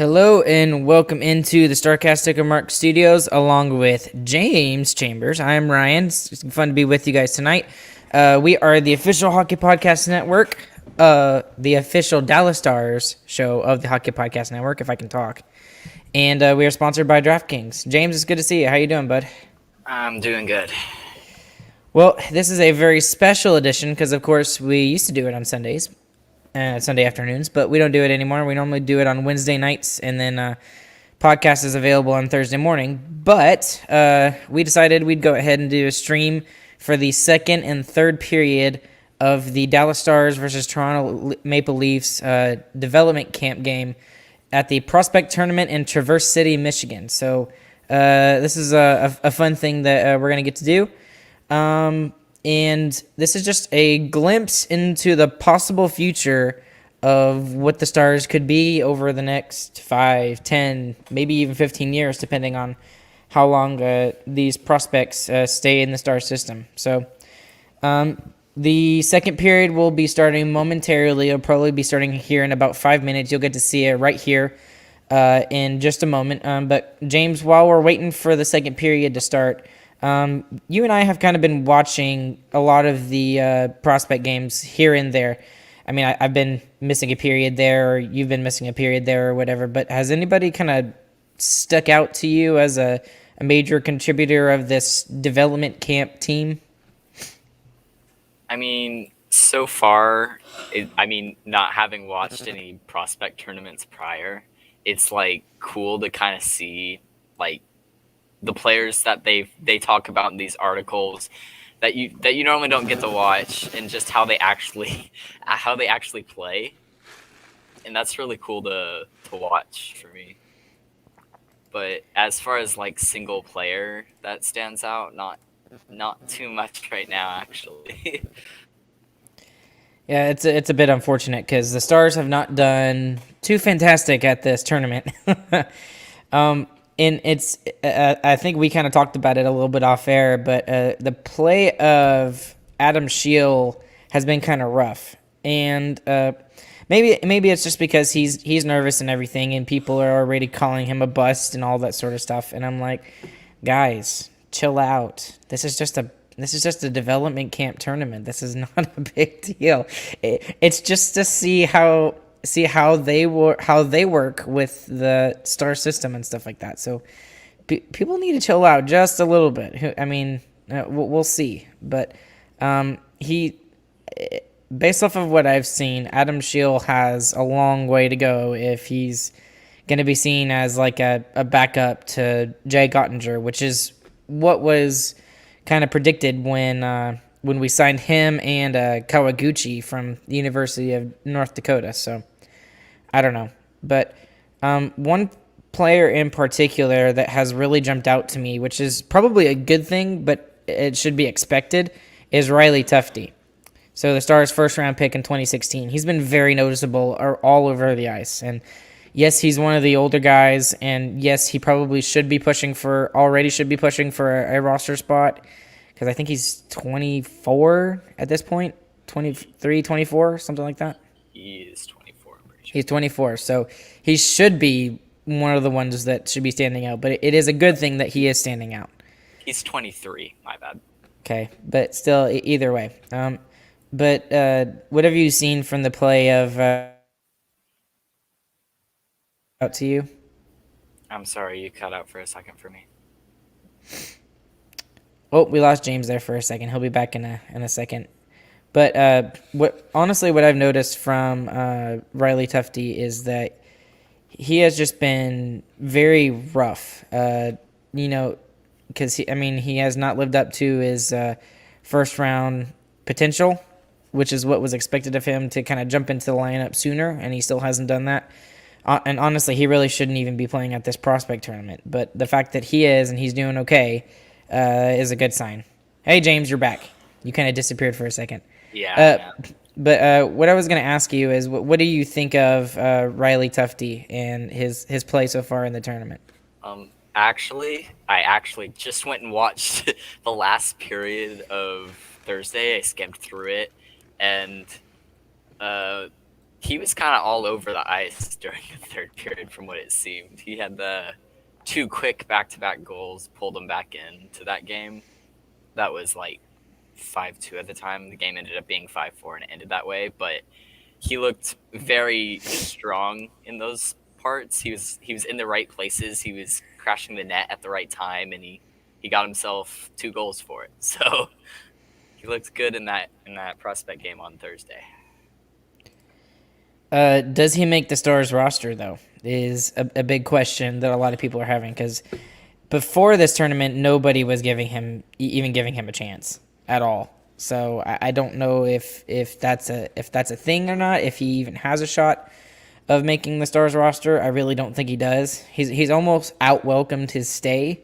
Hello and welcome into the Starcast Sticker Mark Studios along with James Chambers. I'm Ryan. It's fun to be with you guys tonight. We are the official Hockey Podcast Network, the official Dallas Stars show of the Hockey Podcast Network, if I can talk. And we are sponsored by DraftKings. James, it's good to see you. How you doing, bud? I'm doing good. Well, this is a very special edition because, of course, we used to do it on Sundays. Sunday afternoons, but we don't do it anymore. We normally do it on Wednesday nights, and then podcast is available on Thursday morning. But we decided we'd go ahead and do a stream for the second and third period of the Dallas Stars versus Toronto Maple Leafs development camp game at the Prospect Tournament in Traverse City, Michigan. So this is a fun thing that we're going to get to do. And this is just a glimpse into the possible future of what the Stars could be over the next 5, 10, maybe even 15 years, depending on how long these prospects stay in the Star system. So the second period will be starting momentarily. It'll probably be starting here in about 5 minutes. You'll get to see it right here in just a moment. But James, while we're waiting for the second period to start, you and I have kind of been watching a lot of the prospect games here and there. I mean, I've been missing a period there, or you've been missing a period there, or whatever. But has anybody kind of stuck out to you as a major contributor of this development camp team? I mean, so far, not having watched any prospect tournaments prior, it's like cool to kind of see like the players that they talk about in these articles that you normally don't get to watch, and just how they actually play, and that's really cool to watch for me. But as far as like single player that stands out, not too much right now actually. Yeah, it's a bit unfortunate because the Stars have not done too fantastic at this tournament. um, and it's I think we kind of talked about it a little bit off air, but the play of Adam Scheel has been kind of rough, and maybe it's just because he's nervous and everything, and people are already calling him a bust and all that sort of stuff. And I'm like, guys, chill out. This is just a development camp tournament. This is not a big deal. It's just to see how they work with the star system and stuff like that. So people need to chill out just a little bit. I mean, we'll see. But he, based off of what I've seen, Adam Scheel has a long way to go if he's going to be seen as like a backup to Jay Gottinger, which is what was kind of predicted when we signed him and Kawaguchi from the University of North Dakota. So I don't know, but one player in particular that has really jumped out to me, which is probably a good thing, but it should be expected, is Riley Tufte. So the Stars' first-round pick in 2016. He's been very noticeable all over the ice, and yes, he's one of the older guys, and yes, he probably should be pushing for a roster spot, because I think he's 24 at this point, 23, 24, something like that. He is 24, I'm pretty sure. He's 24, so he should be one of the ones that should be standing out, but it is a good thing that he is standing out. He's 23, my bad. Okay, but still, either way. But what have you seen from the play of out to you? I'm sorry, you cut out for a second for me. Oh, we lost James there for a second. He'll be back in a second. But what I've noticed from Riley Tufte is that he has just been very rough. Because he has not lived up to his first round potential, which is what was expected of him to kind of jump into the lineup sooner, and he still hasn't done that. And honestly, he really shouldn't even be playing at this prospect tournament. But the fact that he is and he's doing okay is a good sign. Hey, James, you're back. You kind of disappeared for a second. Yeah. But what I was going to ask you is, what do you think of Riley Tufte and his play so far in the tournament? I actually just went and watched the last period of Thursday. I skimmed through it, and he was kind of all over the ice during the third period, from what it seemed. He had the two quick back-to-back goals, pulled him back into that game. That was like 5-2 at the time. The game ended up being 5-4, and it ended that way. But he looked very strong in those parts. He was in the right places. He was crashing the net at the right time, and he got himself 2 goals for it. So he looked good in that prospect game on Thursday. Does he make the Stars roster though? Is a big question that a lot of people are having because before this tournament, nobody was even giving him a chance at all. So I don't know if that's a thing or not. If he even has a shot of making the Stars roster, I really don't think he does. He's almost out welcomed his stay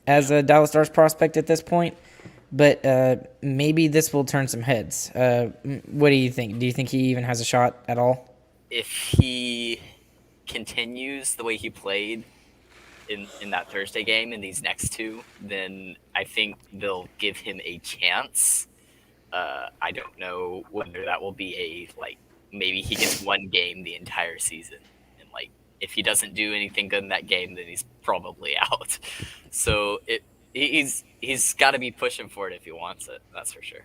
as a Dallas Stars prospect at this point. But maybe this will turn some heads. What do you think? Do you think he even has a shot at all? If he continues the way he played in that Thursday game in these next two, then I think they'll give him a chance. I don't know whether that will be maybe he gets one game the entire season, and if he doesn't do anything good in that game, then he's probably out. So he's got to be pushing for it if he wants it. That's for sure.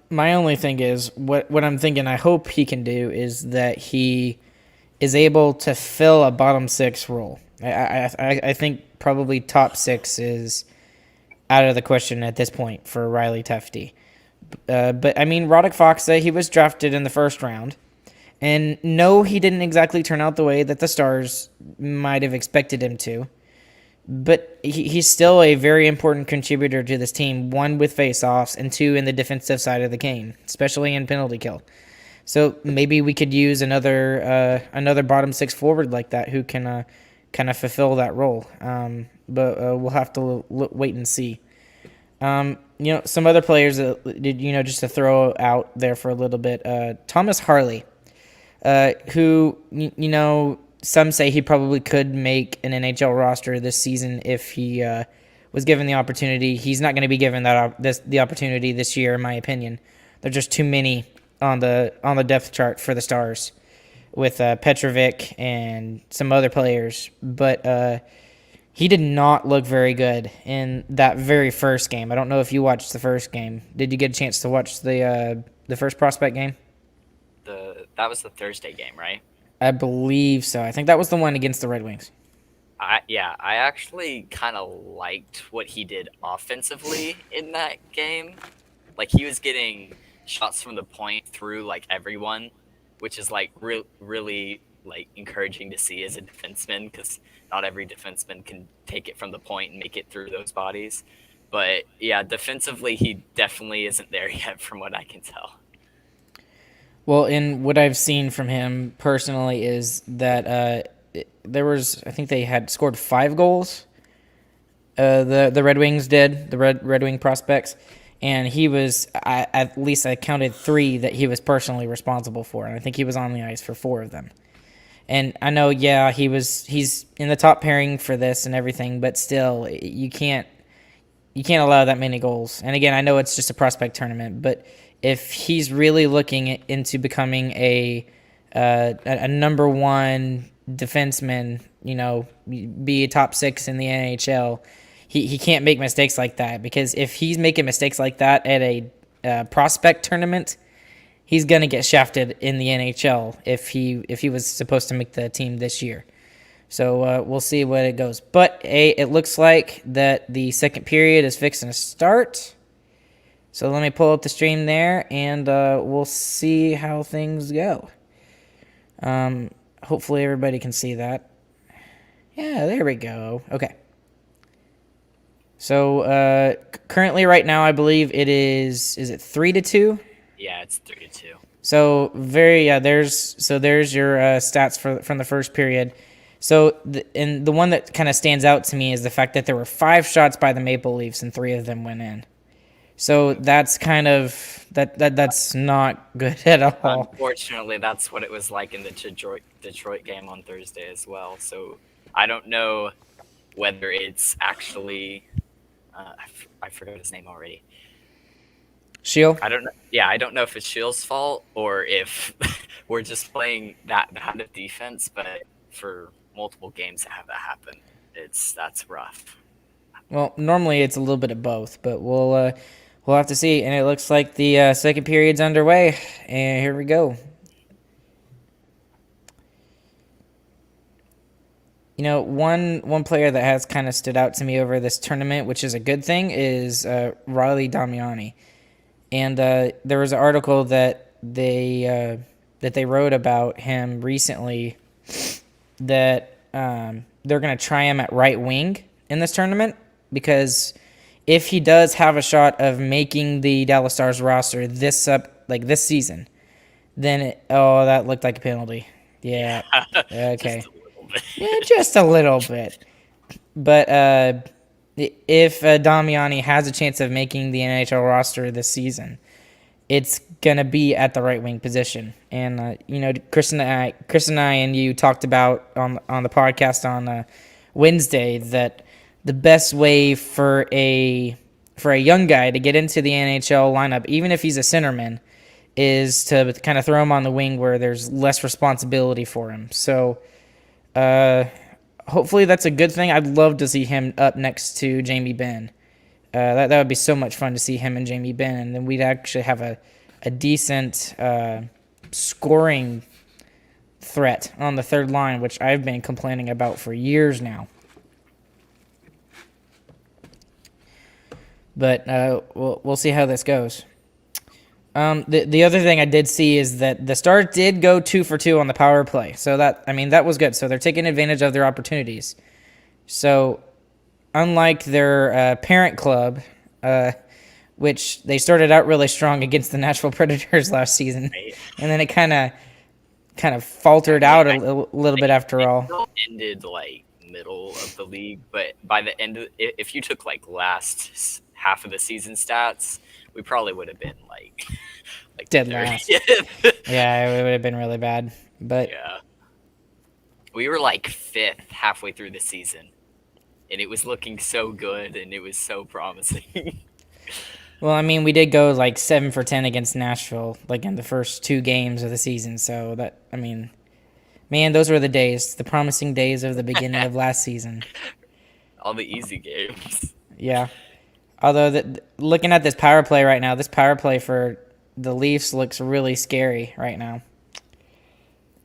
My only thing is what I'm thinking. I hope he can do is that he is able to fill a bottom six role. I think probably top six is out of the question at this point for Riley Tefty. But I mean, Roddick Foxa, he was drafted in the first round. And no, he didn't exactly turn out the way that the Stars might have expected him to. But he's still a very important contributor to this team, one with faceoffs and two in the defensive side of the game, especially in penalty kill. So maybe we could use another bottom six forward like that who can kind of fulfill that role. But we'll have to wait and see. Some other players just to throw out there for a little bit. Thomas Harley, who some say he probably could make an NHL roster this season if he was given the opportunity. He's not going to be given the opportunity this year, in my opinion. There's just too many on the depth chart for the Stars with Petrovic and some other players. But he did not look very good in that very first game. I don't know if you watched the first game. Did you get a chance to watch the first prospect game? That was the Thursday game, right? I believe so. I think that was the one against the Red Wings. I actually kind of liked what he did offensively in that game. Like he was getting shots from the point through everyone, which is really encouraging to see as a defenseman because not every defenseman can take it from the point and make it through those bodies. But yeah, defensively he definitely isn't there yet from what I can tell. Well, in what I've seen from him personally is that I think they had scored 5 goals. The Red Wings did, the Red Wing prospects, and he was at least I counted 3 that he was personally responsible for, and I think he was on the ice for 4 of them. And I know, yeah, he's in the top pairing for this and everything, but still, you can't allow that many goals. And again, I know it's just a prospect tournament, but if he's really looking into becoming a number one defenseman, be a top 6 in the NHL, he can't make mistakes like that, because if he's making mistakes like that at a prospect tournament, he's gonna get shafted in the NHL if he was supposed to make the team this year. So we'll see what it goes. But it looks like that the second period is fixing to start. So let me pull up the stream there, and we'll see how things go. Hopefully everybody can see that. Yeah, there we go. Okay. So currently, right now, I believe it is. Is it 3-2? Yeah, it's 3-2. So there's your stats from the first period. So the one that kind of stands out to me is the fact that there were 5 shots by the Maple Leafs and 3 of them went in. So that's kind of that's not good at all. Unfortunately, that's what it was like in the Detroit game on Thursday as well. So I don't know whether it's actually I forgot his name already. Shield. I don't know. Yeah, I don't know if it's Shield's fault or if we're just playing that bad of defense. But for multiple games to have that happen, that's rough. Well, normally it's a little bit of both, but we'll have to see. And it looks like the second period's underway, and here we go. You know, one player that has kind of stood out to me over this tournament, which is a good thing, is Riley Damiani. And there was an article that they wrote about him recently that they're going to try him at right wing in this tournament because if he does have a shot of making the Dallas Stars roster this season, then that looked like a penalty. Yeah. Okay. Just a little bit. Yeah, just a little bit. But if Damiani has a chance of making the NHL roster this season, it's gonna be at the right wing position. And you know, Chris and I, and you talked about on the podcast on Wednesday that the best way for a young guy to get into the NHL lineup, even if he's a centerman, is to kind of throw him on the wing where there's less responsibility for him. So hopefully that's a good thing. I'd love to see him up next to Jamie Benn. That would be so much fun to see him and Jamie Benn, and then we'd actually have a decent scoring threat on the third line, which I've been complaining about for years now. But we'll see how this goes. The other thing I did see is that the Stars did go 2 for 2 on the power play. So that was good. So they're taking advantage of their opportunities. So unlike their parent club, which they started out really strong against the Nashville Predators last season, and then it kind of faltered out a little bit after all. Still ended like middle of the league, but by the end of if you took like last half of the season stats, we probably would have been like dead last. Yeah, it would have been really bad. But yeah, we were like 5th halfway through the season, and it was looking so good, and it was so promising. well, I mean, we did go like 7 for 10 against Nashville, like in the first 2 games of the season. So that, I mean, man, those were the days, the promising days of the beginning of last season. All the easy games. Yeah. Although, looking at this power play right now, this power play for the Leafs looks really scary right now.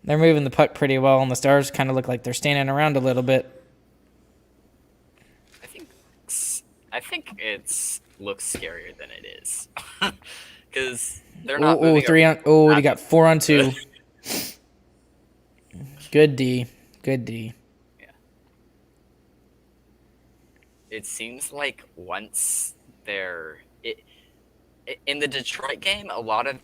They're moving the puck pretty well, and the Stars kind of look like they're standing around a little bit. I think it's looks scarier than it is, because they're not. They got 4 on 2. Good D. Yeah. It seems like once in the Detroit game, a lot of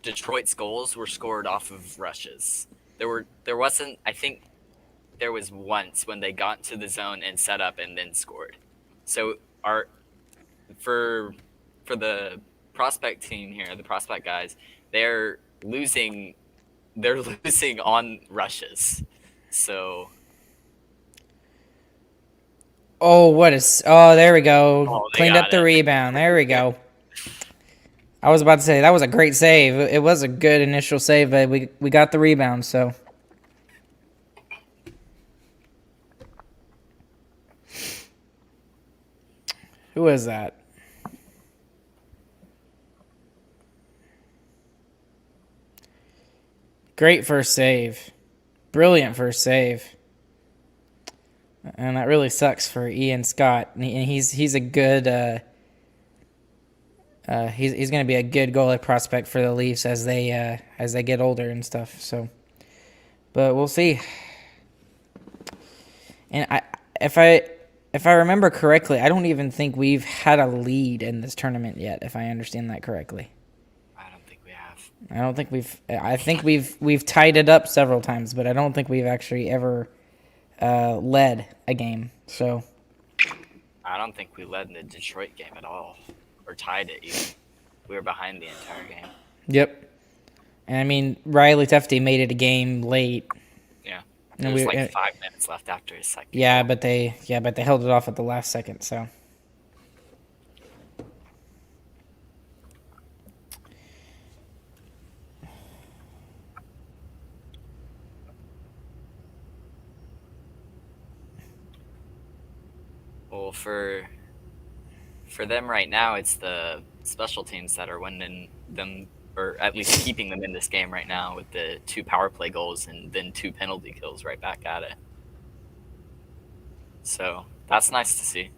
Detroit's goals were scored off of rushes. There wasn't. I think there was once when they got into the zone and set up and then scored. So for the prospect team here, the prospect guys, they're losing on rushes. So there we go. Oh, Cleaned up the rebound. There we go. I was about to say that was a great save. It was a good initial save, but we got the rebound, so. Who is that? Great first save. Brilliant first save. And that really sucks for Ian Scott. And he's a good he's going to be a good goalie prospect for the Leafs as they get older and stuff. So, but we'll see. And if I remember correctly, I don't even think we've had a lead in this tournament yet. If I understand that correctly. I don't think we have. I think we've tied it up several times, but I don't think we've actually ever led a game. So I don't think we led in the Detroit game at all, or tied it even. We were behind the entire game. Yep. And I mean, Riley Tufte made it a game late. Yeah. There was like 5 minutes left after his second. Yeah, but they held it off at the last second. So. Well, for them right now, it's the special teams that are winning them, or at least keeping them in this game right now with the 2 power play goals and then 2 penalty kills right back at it. So that's nice to see.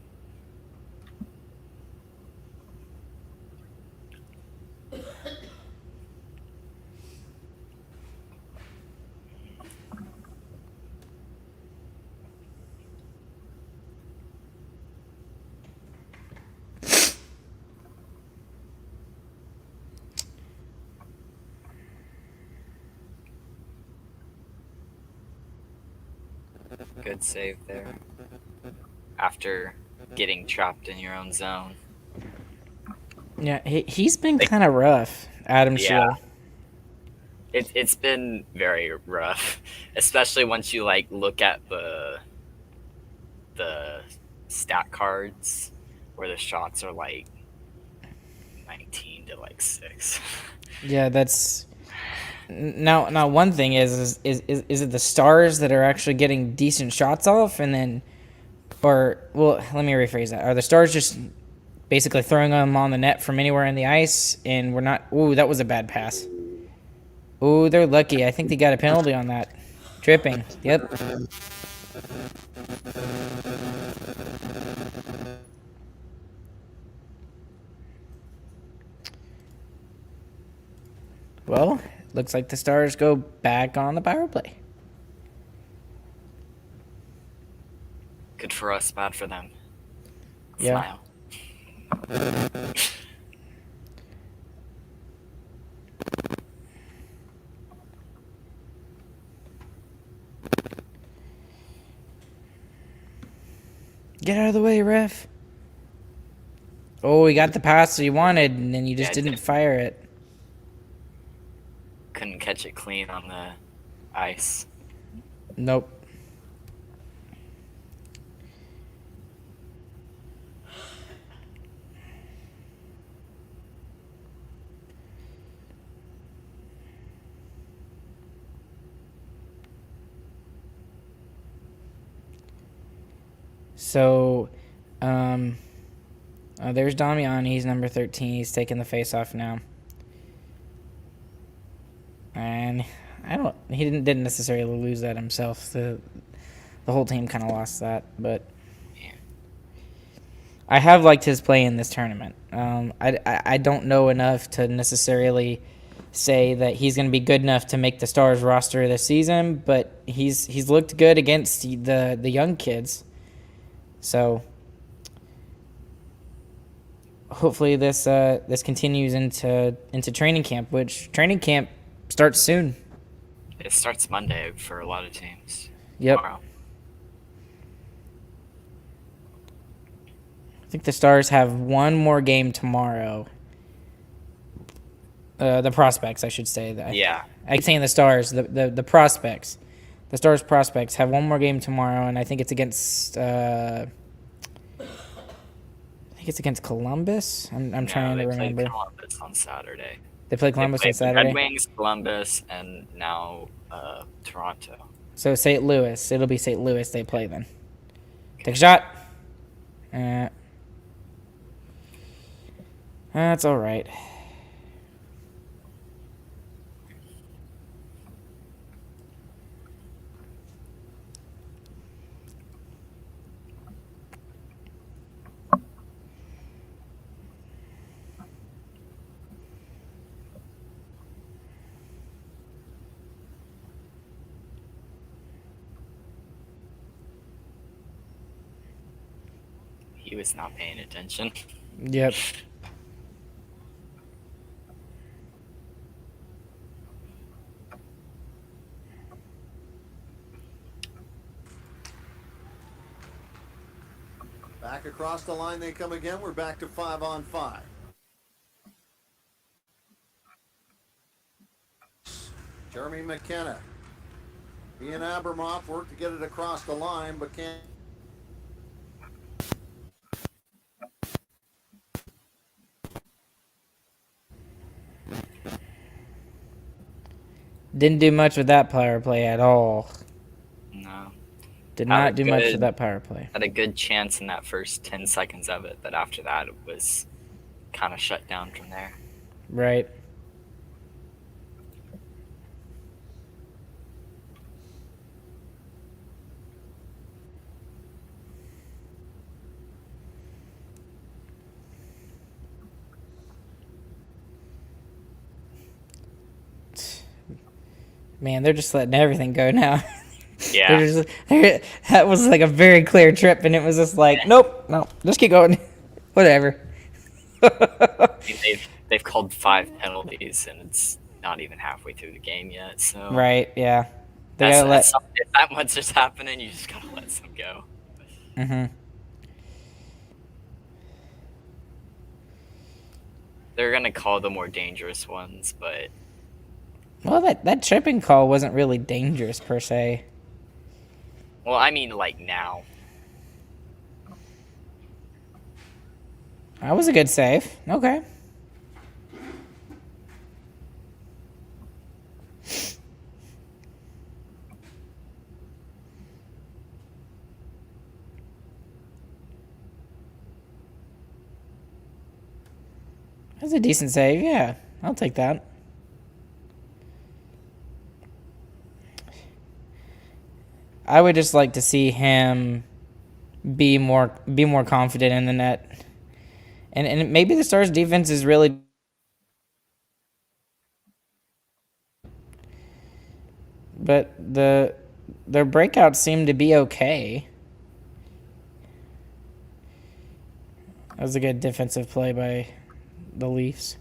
Good save there. After getting trapped in your own zone. Yeah, he's been kind of rough, Adam Yeah. Shield. It's been very rough, especially once you like look at the stat cards where the shots are like 19 to like 6. Yeah, that's now. One thing is it the Stars that are actually getting decent shots off, and then, or well, let me rephrase that. Are the Stars just basically throwing them on the net from anywhere in the ice, and we're not? Ooh, that was a bad pass. Ooh, they're lucky. I think they got a penalty on that. Tripping. Yep. Well, looks like the Stars go back on the power play. Good for us, bad for them. Yeah. Smile. Get out of the way, ref. Oh, he got the pass he wanted, and then you just Yeah, didn't fire it. Couldn't catch it clean on the ice. Nope. So, there's Damian. He's number 13. He's taking the face off now. And he didn't necessarily lose that himself. The whole team kind of lost that, but Yeah. I have liked his play in this tournament. I don't know enough to necessarily say that he's going to be good enough to make the Stars roster this season, but he's looked good against the young kids. So hopefully this continues into training camp, which training camp starts soon. It starts Monday for a lot of teams. Yep. Tomorrow. I think the Stars have one more game tomorrow. The prospects, I should say. Yeah. I keep saying the Stars. The prospects. The Stars prospects have one more game tomorrow, and I think it's against. I think it's against Columbus. I'm trying to remember. They play Columbus on Saturday. They play Columbus on They played Saturday. Red Wings, Columbus, and now Toronto. So St. Louis. It'll be St. Louis they play then. Take a shot. That's all right. He was not paying attention. Yep. Back across the line they come again. We're back to 5-on-5. Jeremy McKenna. Ian Abramoff worked to get it across the line, but can't. Didn't do much with that power play at all. No. Did Had a not do much for good- that power play. Had a good chance in that first 10 seconds of it, but after that, it was kind of shut down from there. Right. Man, they're just letting everything go now. Yeah. That was like a very clear trip, and it was just like, nope, no, just keep going. Whatever. I mean, they've called 5 penalties, and it's not even halfway through the game yet. So Right, yeah. They gotta let. if that much is happening, you just gotta let some go. Hmm. They're gonna call the more dangerous ones, but Well, that tripping call wasn't really dangerous per se. well, I mean, like now. That was a good save. Okay. That's a decent save. Yeah, I'll take that. I would just like to see him be more confident in the net, and maybe the Stars' defense is really. But their breakouts seem to be okay. That was a good defensive play by the Leafs.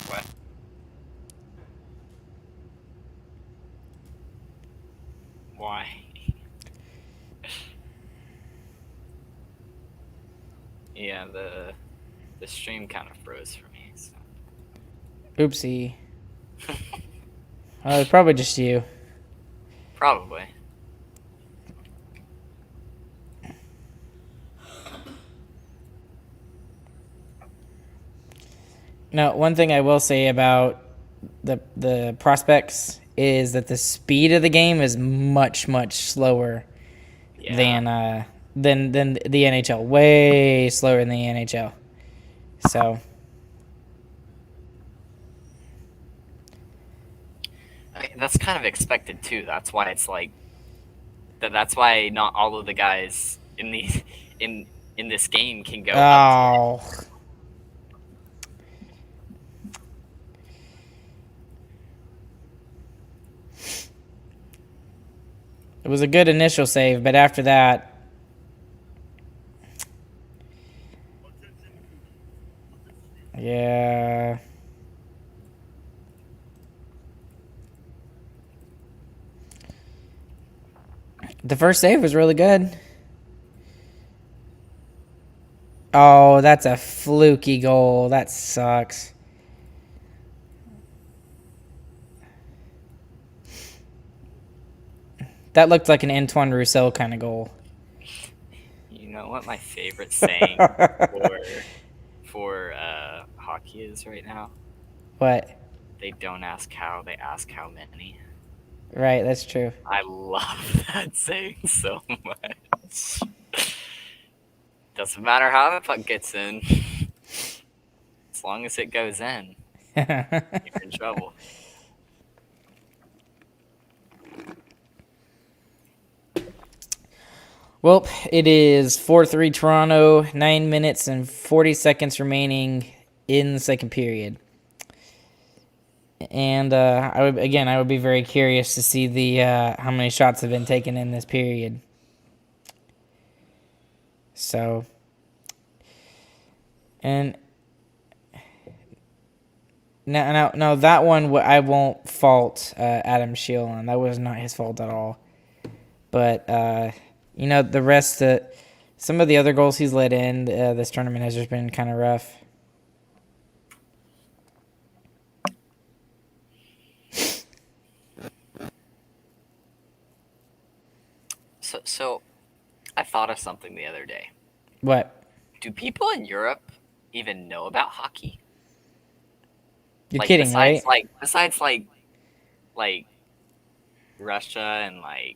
What? Why? Yeah, the stream kind of froze for me. So. Oopsie. It's probably just you. Probably. Now, one thing I will say about the prospects is that the speed of the game is much slower Yeah. than the NHL. Way slower than the NHL. So That's kind of expected too. That's why it's like that's why not all of the guys in these in this game can go up. oh. It was a good initial save, but after that, yeah. The first save was really good. Oh, that's a fluky goal. That sucks. That looked like an Antoine Roussel kind of goal. You know what my favorite saying for hockey is right now? What? They don't ask how, they ask how many. Right, that's true. I love that saying so much. Doesn't matter how the puck gets in. As long as it goes in, you're in trouble. Well, it is 4-3 Toronto, 9 minutes and 40 seconds remaining in the second period. And I would be very curious to see the how many shots have been taken in this period. So, and now that one I won't fault Adam Scheel on. That was not his fault at all. But the rest, some of the other goals he's let in this tournament has just been kind of rough. So I thought of something the other day. What? Do people in Europe even know about hockey? You're Like kidding, right? besides Russia and I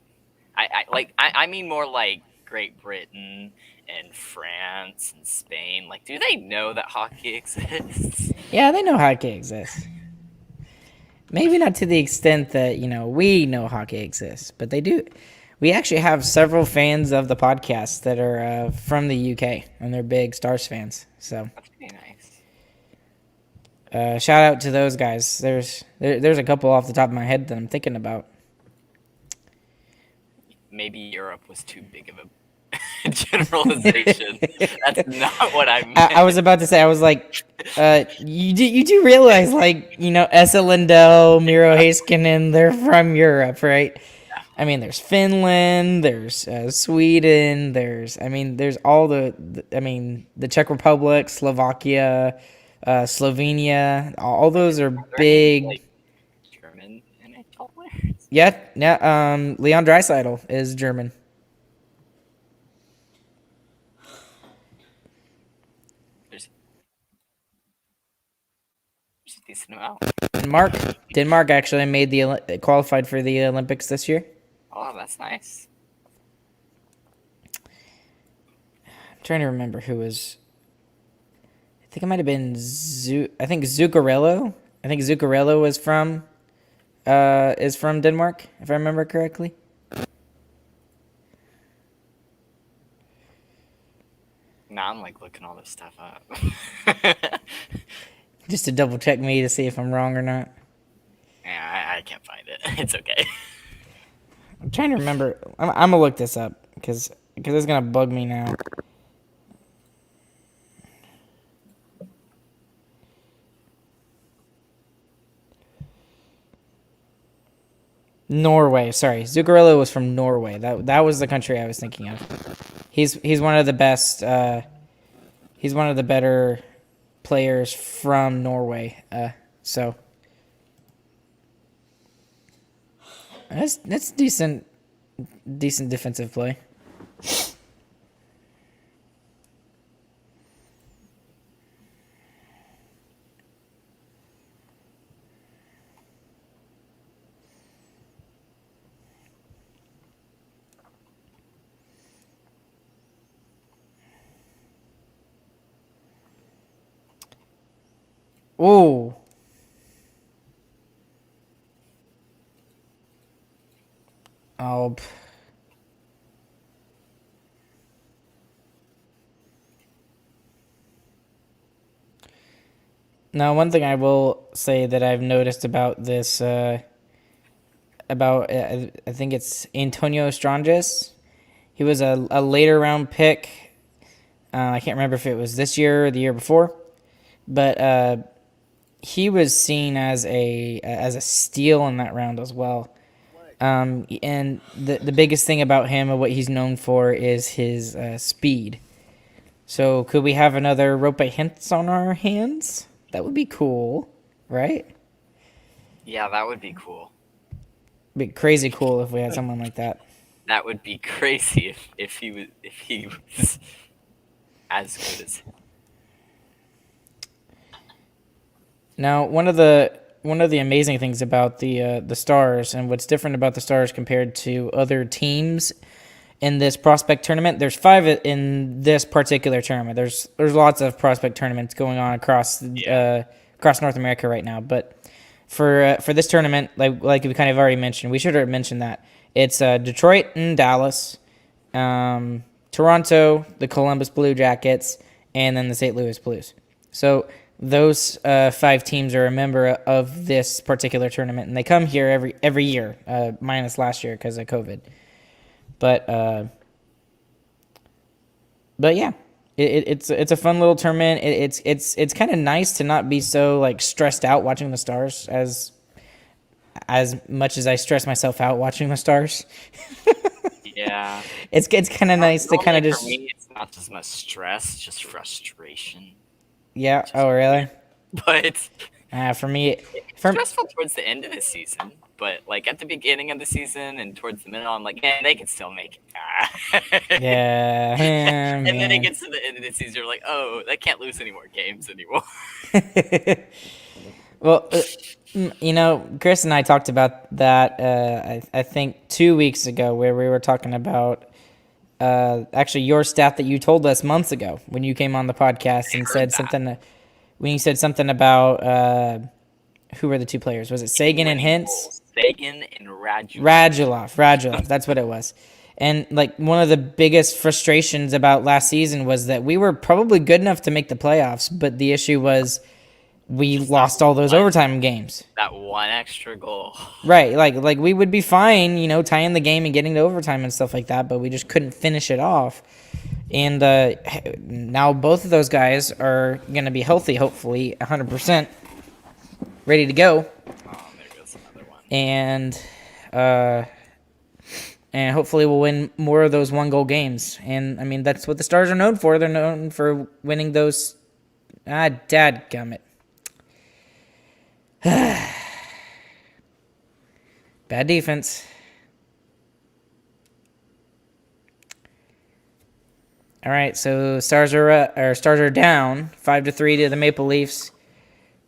mean more like Great Britain and France and Spain. Like, do they know that hockey exists? Yeah, they know hockey exists. Maybe not to the extent that, we know hockey exists, but they do. We actually have several fans of the podcast that are from the UK, and they're big Stars fans. So That's pretty nice. shout out to those guys. There's a couple off the top of my head that I'm thinking about. Maybe Europe was too big of a generalization. That's not what I meant. I was about to say, I was like, you do realize, Esa Lindell, Miro Heiskanen, they're from Europe, right? I mean, there's Finland, there's Sweden, there's all the Czech Republic, Slovakia, Slovenia, all those are big. Like German NHL players. Yeah. Leon Draisaitl is German. There's a decent amount. Denmark actually qualified for the Olympics this year. Oh, that's nice. I'm trying to remember who was. I think it might have been I think Zuccarello. I think Zuccarello is from Denmark, if I remember correctly. Now I'm like looking all this stuff up. Just to double check me to see if I'm wrong or not. Yeah, I can't find it. It's okay. I'm trying to remember. I'm gonna look this up because it's gonna bug me now. Norway. Sorry, Zuccarello was from Norway. That was the country I was thinking of. He's one of the best. He's one of the better players from Norway. So that's decent defensive play. Ooh. Oh. Now, one thing I will say that I've noticed about this, I think it's Antonio Stranges. He was a later round pick. I can't remember if it was this year or the year before, but he was seen as a steal in that round as well. And the biggest thing about him and what he's known for is his speed. So could we have another Rope Hintz on our hands? That would be cool, right? Yeah, that would be cool. Be crazy cool if we had someone like that. That would be crazy if he was as good as him. Now, one of the amazing things about the Stars and what's different about the Stars compared to other teams in this prospect tournament, there's 5 in this particular tournament. There's lots of prospect tournaments going on across North America right now, but for this tournament, like we kind of already mentioned, we should have mentioned that it's Detroit and Dallas, Toronto, the Columbus Blue Jackets, and then the St. Louis Blues. So those 5 teams are a member of this particular tournament, and they come here every year, minus last year because of COVID. But yeah, it's a fun little tournament. It's kind of nice to not be so like stressed out watching the Stars as much as I stress myself out watching the Stars. Yeah, it's kind of nice to kind of just. For me, it's not as much stress, just frustration. Yeah. Oh, really? But For me, It's stressful towards the end of the season, but like at the beginning of the season and towards the middle, I'm like, yeah, they can still make it. yeah, And then it man. gets to the end of the season, you're like, oh, they can't lose any more games anymore. Well, Chris and I talked about that. I think 2 weeks ago, where we were talking about actually your stat that you told us months ago when you came on the podcast and heard said that. something. When you said something about who were the two players? Was it Sagan and Hintz? Sagan and Radulov. Radulov. That's what it was. And like one of the biggest frustrations about last season was that we were probably good enough to make the playoffs, but the issue was we lost all those overtime games. That one extra goal. Right, like we would be fine, tying the game and getting to overtime and stuff like that, but we just couldn't finish it off. And now both of those guys are going to be healthy, hopefully 100%, ready to go. Oh, there goes another one. And hopefully we'll win more of those one-goal games. And I mean that's what the Stars are known for. They're known for winning those. Dadgummit. Bad defense. All right, so Stars are down 5-3 to the Maple Leafs.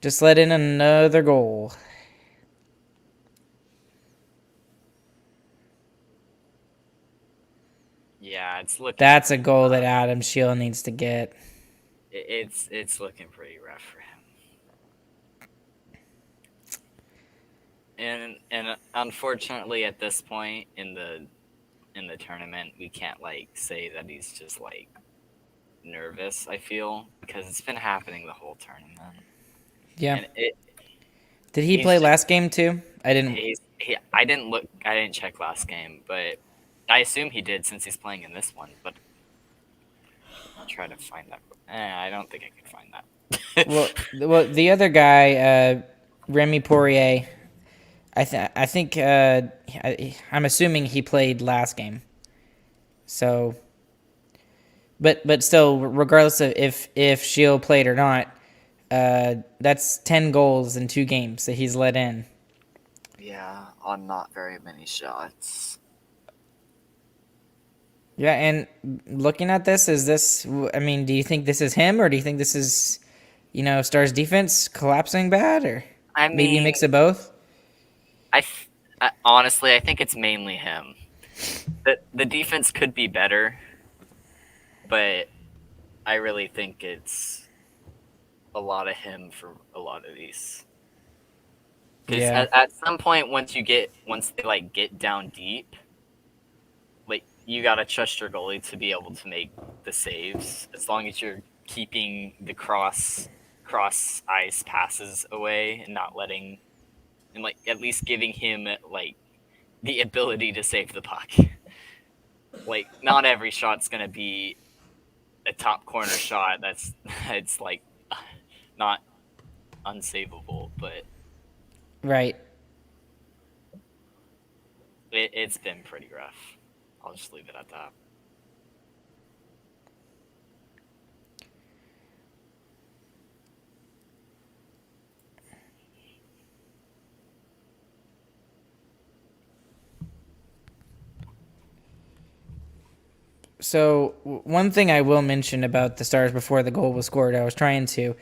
Just let in another goal. Yeah, it's looking. That's a goal that Adam Scheel needs to get. It's looking pretty rough for him. And unfortunately, at this point in the tournament, we can't like say that he's just like nervous. I feel because it's been happening the whole tournament. Yeah. And Did he play last game too? I didn't. I didn't look. I didn't check last game, but I assume he did since he's playing in this one. But I'll try to find that. I don't think I can find that. well, the other guy, Remy Poirier. I think I'm assuming he played last game. So, but still, regardless of if Scheel played or not, that's 10 goals in 2 games that he's let in. Yeah, on not very many shots. Yeah, and looking at this, do you think this is him, or do you think this is, Stars defense collapsing bad, or maybe a mix of both? I honestly, I think it's mainly him. The defense could be better, but I really think it's a lot of him for a lot of these. Because at some point, once they like get down deep, like you gotta trust your goalie to be able to make the saves. As long as you're keeping the cross ice passes away and not letting. And like at least giving him like the ability to save the puck. Like not every shot's gonna be a top corner shot. It's like not unsavable, but Right. it's been pretty rough. I'll just leave it at that. So one thing I will mention about the Stars before the goal was scored, I was trying to,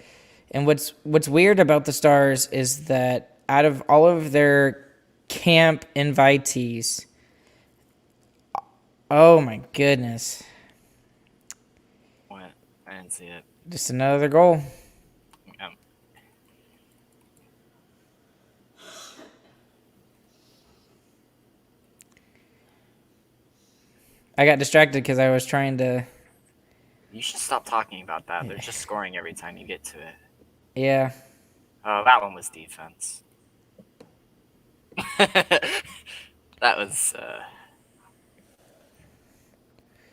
and what's weird about the Stars is that out of all of their camp invitees, oh my goodness, What? I didn't see it. just another goal. I got distracted because I was trying to. You should stop talking about that. They're just scoring every time you get to it. Yeah. Oh, that one was defense. That was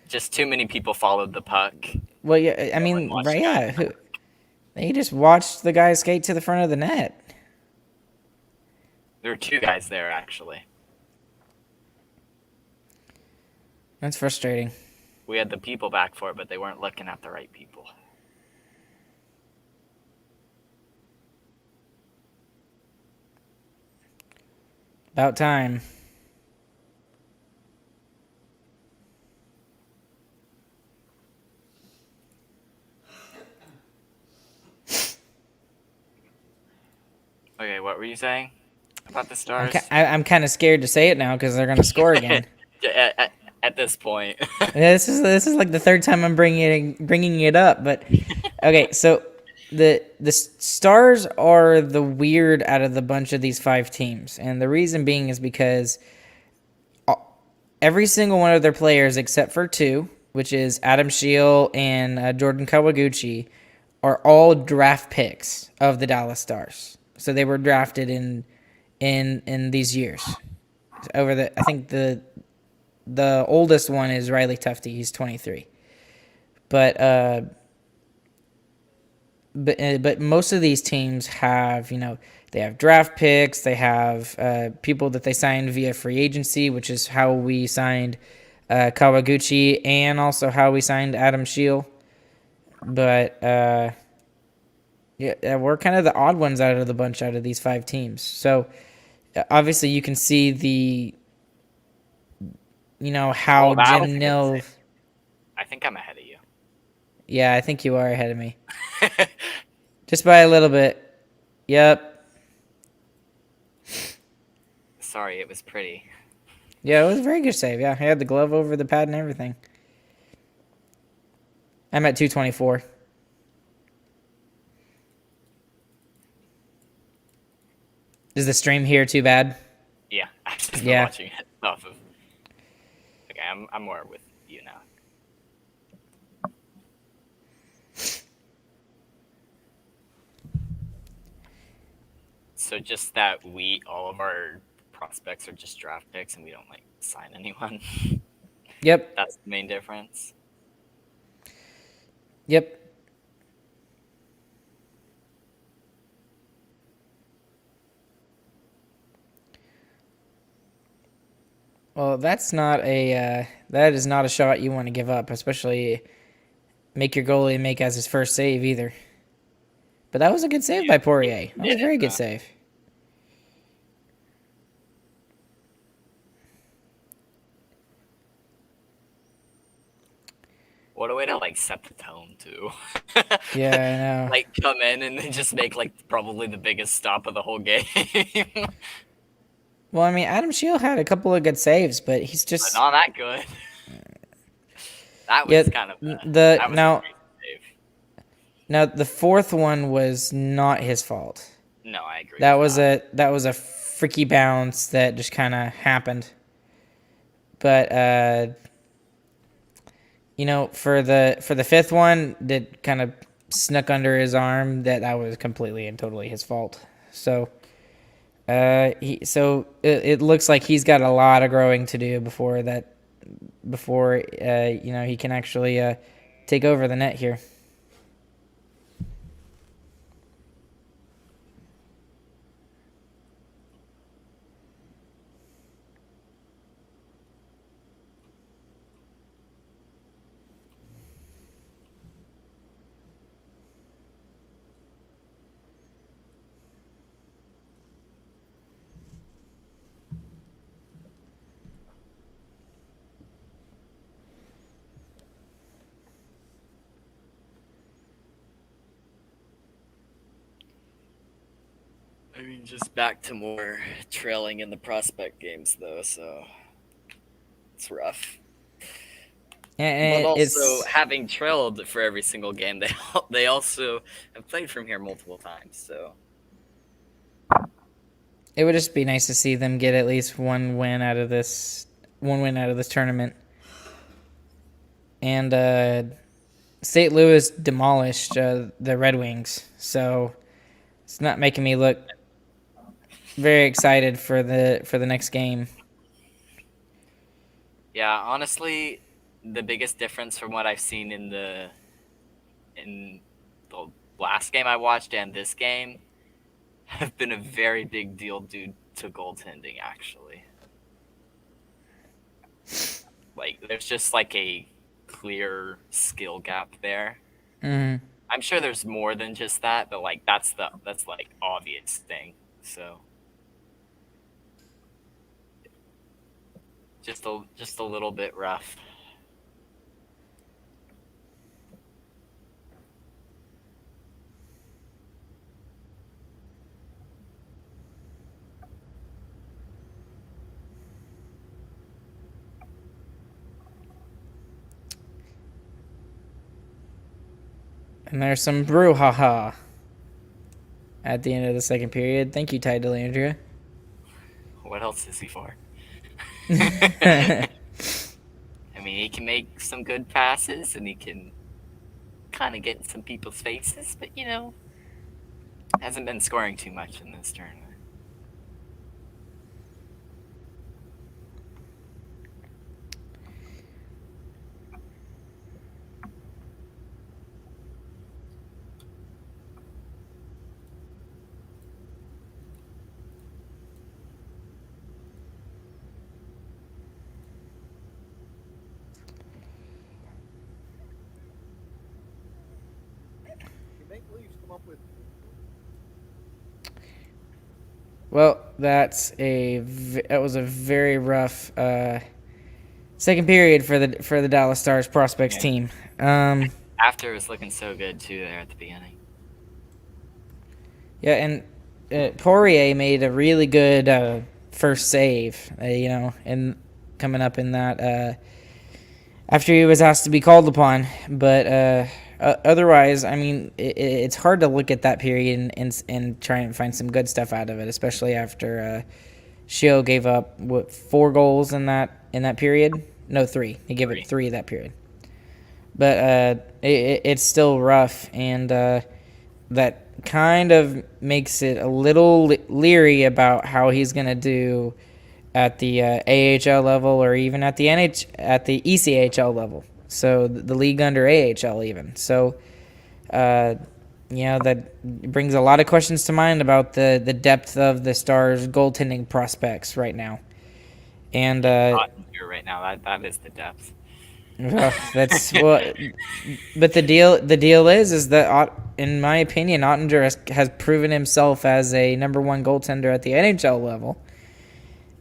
just too many people followed the puck. Well, yeah. I mean, right? Yeah. They just watched the guy skate to the front of the net. There were 2 guys there actually. That's frustrating. We had the people back for it, but they weren't looking at the right people. About time. Okay, what were you saying about the I'm Stars? I'm kind of scared to say it now because they're gonna score again. At this point. Yeah, this is like the third time I'm bringing it up, but okay. So the Stars are the weird out of the bunch of these five teams, and the reason being is because every single one of their players, except for two, which is Adam Shield and Jordan Kawaguchi, are all draft picks of the Dallas Stars. So they were drafted in these years. Over the I think the oldest one is Riley Tufte. He's 23. But but most of these teams have, they have draft picks, they have people that they signed via free agency, which is how we signed Kawaguchi and also how we signed Adam Shield. But yeah, we're kind of the odd ones out of the bunch out of these five teams. So obviously you can see how Well, Jim Nill. I think I'm ahead of you. Yeah, I think you are ahead of me. Just by a little bit. Yep. Sorry, it was pretty. Yeah, it was a very good save. Yeah, I had the glove over the pad and everything. I'm at 224. Is the stream here too bad? Yeah, I've just been Yeah. watching it off of. Okay, I'm more with you now. So just that all of our prospects are just draft picks, and we don't like sign anyone. Yep. That's the main difference. Yep. Well, that is not a shot you want to give up, especially make your goalie make as his first save either. But that was a good save by Poirier. That was a very good save. What a way to like set the tone too. Yeah, I know. Like come in and then just make like probably the biggest stop of the whole game. Well, I mean, Adam Shield had a couple of good saves, but he's But just not that good. That was yeah. kind of The that was now a great save. now the fourth one was not his fault. No, I agree. That with was a freaky bounce that just kind of happened. But for the fifth one that kind of snuck under his arm, that was completely and totally his fault. So it looks like he's got a lot of growing to do before he can actually take over the net here. I mean, just back to more trailing in the prospect games, though, so it's rough. And But also, it's having trailed for every single game, they also have played from here multiple times. So it would just be nice to see them get at least one win out of this tournament. And St. Louis demolished the Red Wings, so it's not making me look very excited for the next game. yeah, honestly, the biggest difference from what I've seen in the last game I watched and this game have been a very big deal due to goaltending. Actually, like there's just like a clear skill gap there. Mm-hmm. I'm sure there's more than just that, but like that's like obvious thing. So just a little bit rough. And there's some brouhaha at the end of the second period. Thank you, Ty Delandria. What else is he for? I mean, he can make some good passes and he can kind of get in some people's faces, but hasn't been scoring too much in this tournament. You make Leafs come up with. Well, that was a very rough second period for the Dallas Stars prospects team. After it was looking so good too there at the beginning. Yeah, and Poirier made a really good first save. And coming up in that after he was asked to be called upon, but otherwise, I mean, it's hard to look at that period and try and find some good stuff out of it, especially after Shio gave up 4 goals in that period. No, 3. He gave it 3 that period. But it's still rough, and that kind of makes it a little leery about how he's gonna do at the AHL level or even at the ECHL level. So the league under AHL even. So, that brings a lot of questions to mind about the depth of the Stars' goaltending prospects right now. And Ottinger right now, that is the depth. that's but the deal is that in my opinion, Ottinger has proven himself as a number 1 goaltender at the NHL level.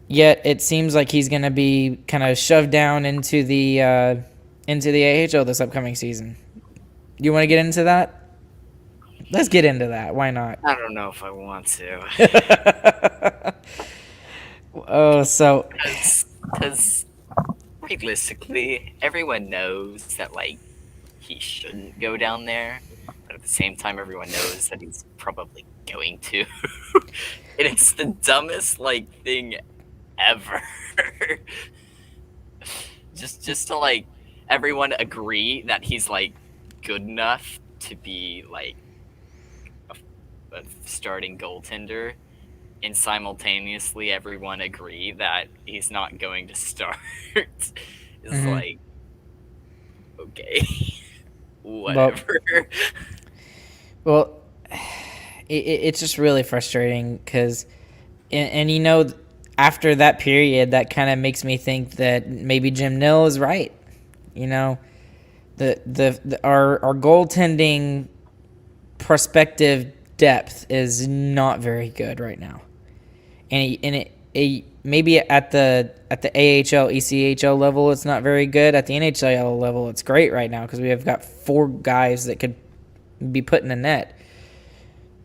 Yet it seems like he's going to be kind of shoved down into the AHL this upcoming season. You want to get into that? Let's get into that. Why not? I don't know if I want to. So Because realistically, everyone knows that he shouldn't go down there, but at the same time, everyone knows that he's probably going to. And it's the dumbest thing ever. just to everyone agree that he's good enough to be a starting goaltender, and simultaneously everyone agree that he's not going to start. It's okay. Whatever. Well, it's just really frustrating because, and after that period, that kind of makes me think that maybe Jim Nill is right. Our goaltending prospective depth is not very good right now, and maybe at the AHL ECHL level it's not very good. At the NHL level, it's great right now because we have got 4 guys that could be put in the net.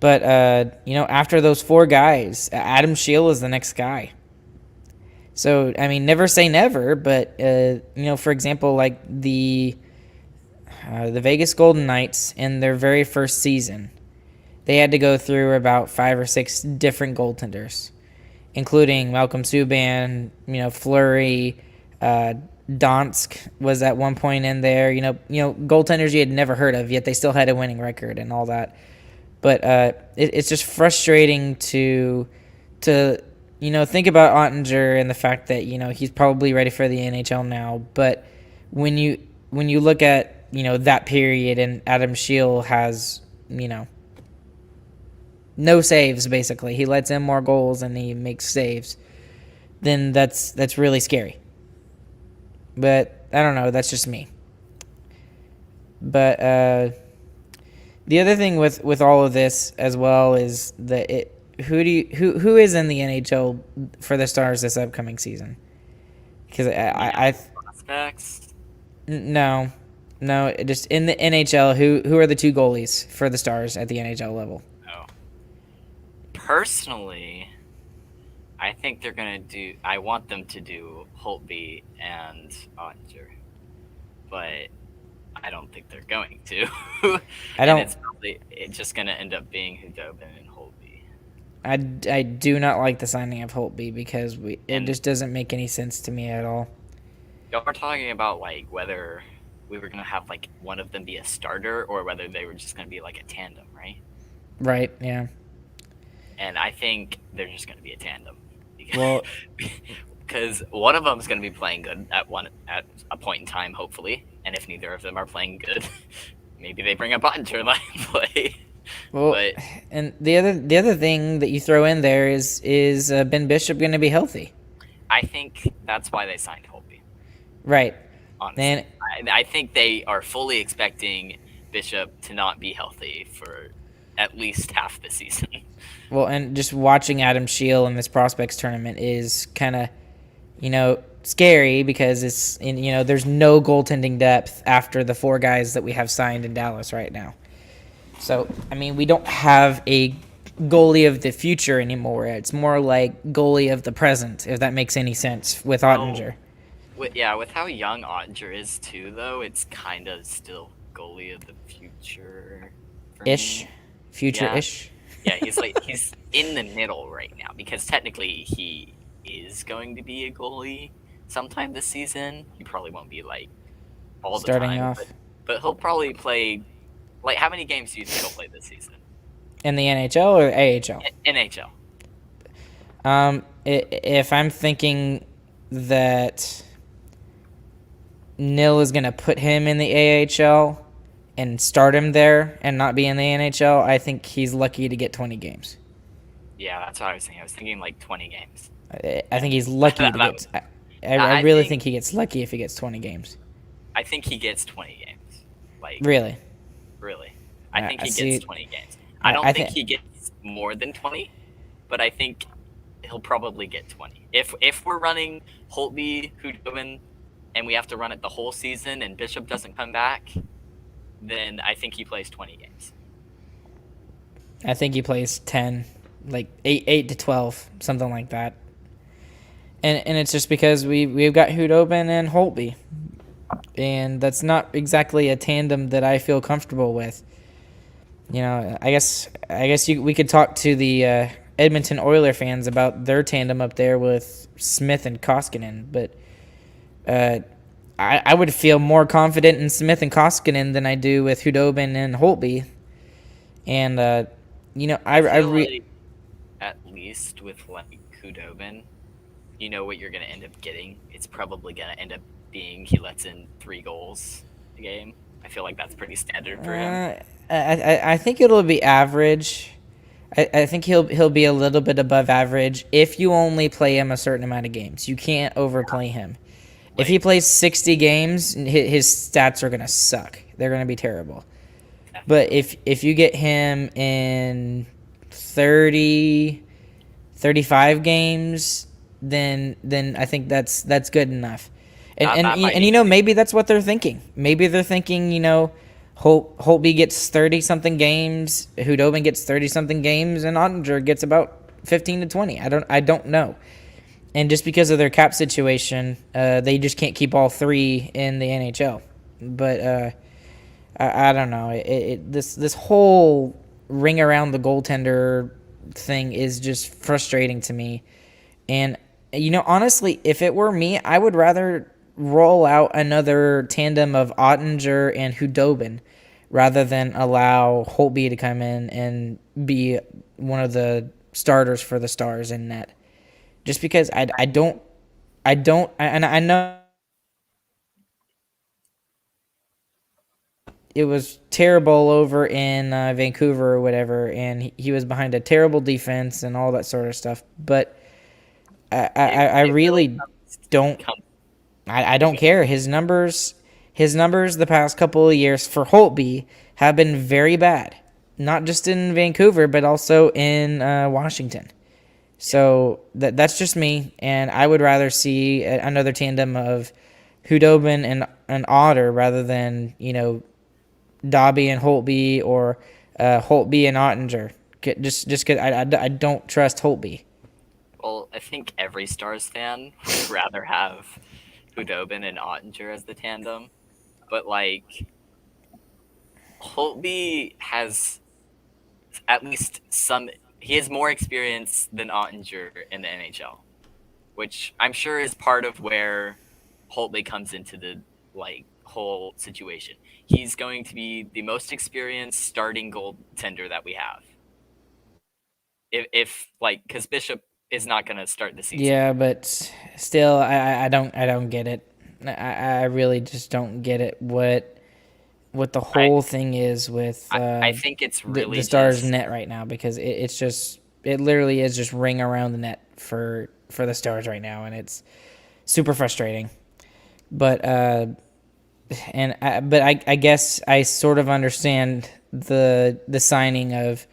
But after those 4 guys, Adam Scheel is the next guy. So I mean, never say never, but for example, the Vegas Golden Knights in their very first season, they had to go through about 5 or 6 different goaltenders, including Malcolm Subban, Fleury, Donsk was at one point in there. Goaltenders you had never heard of, yet they still had a winning record and all that. But it's just frustrating to think about Ottinger and the fact that he's probably ready for the NHL now. But when you look at that period and Adam Scheel has no saves basically, he lets in more goals and he makes saves, then that's really scary. But I don't know, that's just me. But the other thing with all of this as well is that who is in the NHL for the Stars this upcoming season? because Prospects. no, no, just in the NHL, who are the two goalies for the Stars at the NHL level? Oh. Personally, I think they're gonna do. I want them to do Holtby and Ottinger, but I don't think they're going to. I And don't. it's just gonna end up being Hudobin and Holtby. I do not like the signing of Holtby because it And- just doesn't make any sense to me at all. Y'all were talking about like whether we were gonna have like one of them be a starter or whether they were just gonna be like a tandem, right? Right? Yeah. And I think they're just gonna be a tandem. Well, Because one of them is going to be playing good at a point in time, hopefully. And if neither of them are playing good, maybe they bring a Bottinger line play. well, But and the other thing that you throw in there is Ben Bishop going to be healthy? I think that's why they signed Holtby. Right. Honestly, And I think they are fully expecting Bishop to not be healthy for at least half the season. well, and just watching Adam Scheel in this prospects tournament is kind of, scary because there's no goaltending depth after the four guys that we have signed in Dallas right now. So, I mean, we don't have a goalie of the future anymore. It's more like goalie of the present, if that makes any sense, with Ottinger. With how young Ottinger is too, though, it's kind of still goalie of the future. For Ish. me. Future-ish. Yeah, he's in the middle right now because technically he is going to be a goalie sometime this season. He probably won't be like all the Starting time, off. but he'll probably play. Like, how many games do you think he'll play this season? In the NHL or AHL? NHL. If I'm thinking that Nil is going to put him in the AHL and start him there and not be in the NHL, I think he's lucky to get 20 games. Yeah, that's what I was thinking. I was thinking like 20 games. I think he's lucky to That- get. I really think- think he gets lucky if he gets 20 games. I think he gets 20 games. Like, Really? really. I think he see- gets 20 games. I don't I think thi- he gets more than 20, but I think he'll probably get 20. If we're running Holtby, Hudobin, and we have to run it the whole season and Bishop doesn't come back, then I think he plays 20 games. I think he plays 10, like 8 to 12, something like that. And it's just because we've got Hudobin and Holtby. And that's not exactly a tandem that I feel comfortable with. I guess we could talk to the Edmonton Oiler fans about their tandem up there with Smith and Koskinen, but I would feel more confident in Smith and Koskinen than I do with Hudobin and Holtby. And I feel like at least with like Hudobin, you know what you're gonna end up getting. It's probably gonna end up being he lets in 3 goals a game. I feel like that's pretty standard for him. I think it'll be average. I think he'll be a little bit above average if you only play him a certain amount of games. You can't overplay him. If he plays 60 games, his stats are gonna suck. They're gonna be terrible. But if you get him in 30, 35 games, then I think that's good enough. And maybe that's what they're thinking. Maybe they're thinking, Holtby gets 30-something games, Hudobin gets 30-something games, and Ottinger gets about 15 to 20. I don't know. And just because of their cap situation, they just can't keep all 3 in the NHL. But I don't know. This whole ring around the goaltender thing is just frustrating to me. And honestly, if it were me, I would rather roll out another tandem of Ottinger and Hudobin rather than allow Holtby to come in and be one of the starters for the Stars in net. Just because I know it was terrible over in Vancouver or whatever, and he was behind a terrible defense and all that sort of stuff. But I really don't. I don't care. His numbers the past couple of years for Holtby have been very bad. Not just in Vancouver, but also in Washington. So that's just me, and I would rather see another tandem of Hudobin and Otter rather than Dobby and Holtby or Holtby and Ottinger. Just because I don't trust Holtby. Well, I think every Stars fan would rather have Hudobin and Ottinger as the tandem, but like Holtby has at least some. He has more experience than Ottinger in the NHL, which I'm sure is part of where Holtby comes into the whole situation. He's going to be the most experienced starting goaltender that we have. If like, because Bishop is not going to start the season. Yeah, but still, I don't get it. I really just don't get it. What the whole thing is with I think it's really the Stars just, net right now, because it literally is just ring around the net for the Stars right now, and it's super frustrating. But I guess I sort of understand the signing of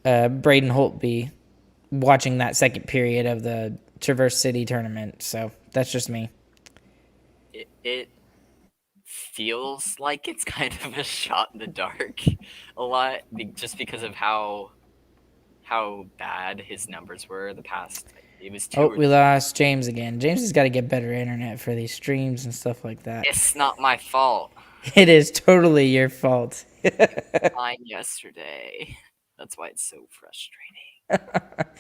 Braden Holtby, watching that second period of the Traverse City tournament. So that's just me. it feels like it's kind of a shot in the dark a lot, just because of how bad his numbers were the past. It was two. Oh, we lost James again. James has got to get better internet for these streams and stuff like that. It's not my fault. It is totally your fault. Fine yesterday. That's why it's so frustrating.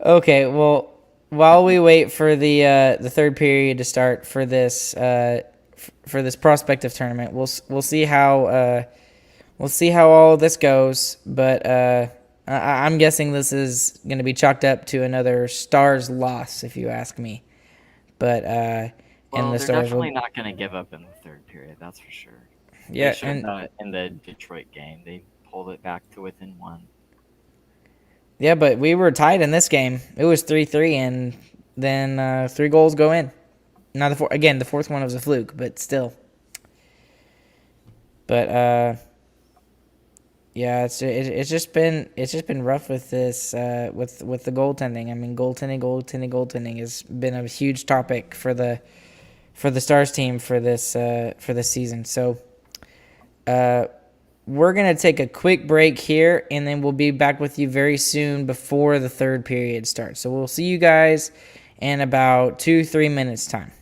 Okay, well, while we wait for the third period to start for this prospective tournament, we'll see how all this goes. But I'm guessing this is going to be chalked up to another Stars loss, if you ask me. But Well, and the they're Stars definitely will, not going to give up in the third period. That's for sure. yeah, They showed and that in the Detroit game. They pulled it back to within one. yeah, but we were tied in this game. It was 3-3, and then 3 goals go in. Now the fourth one was a fluke, but still. But yeah, it's just been rough with this with the goaltending. I mean, goaltending has been a huge topic for the Stars team for this season. So we're gonna take a quick break here, and then we'll be back with you very soon before the third period starts. So we'll see you guys in about 2-3 minutes time.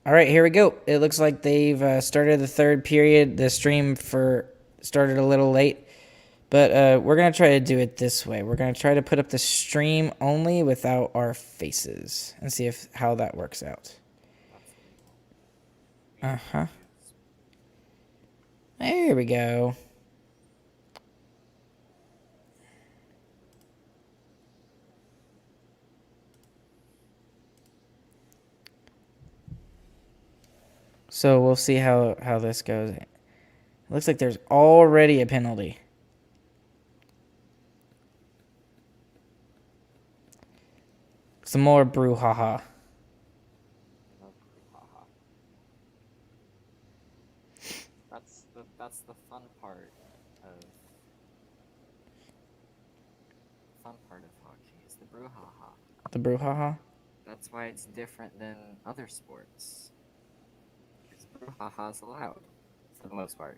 All right, here we go. It looks like they've started the third period. The stream started a little late, but we're gonna try to do it this way. We're gonna try to put up the stream only without our faces and see if how that works out. Uh-huh. There we go. So we'll see how this goes. It looks like there's already a penalty. Some more brouhaha. That's the fun part of hockey is the brouhaha. The brouhaha? That's why it's different than other sports. Because brouhaha is allowed for the most part.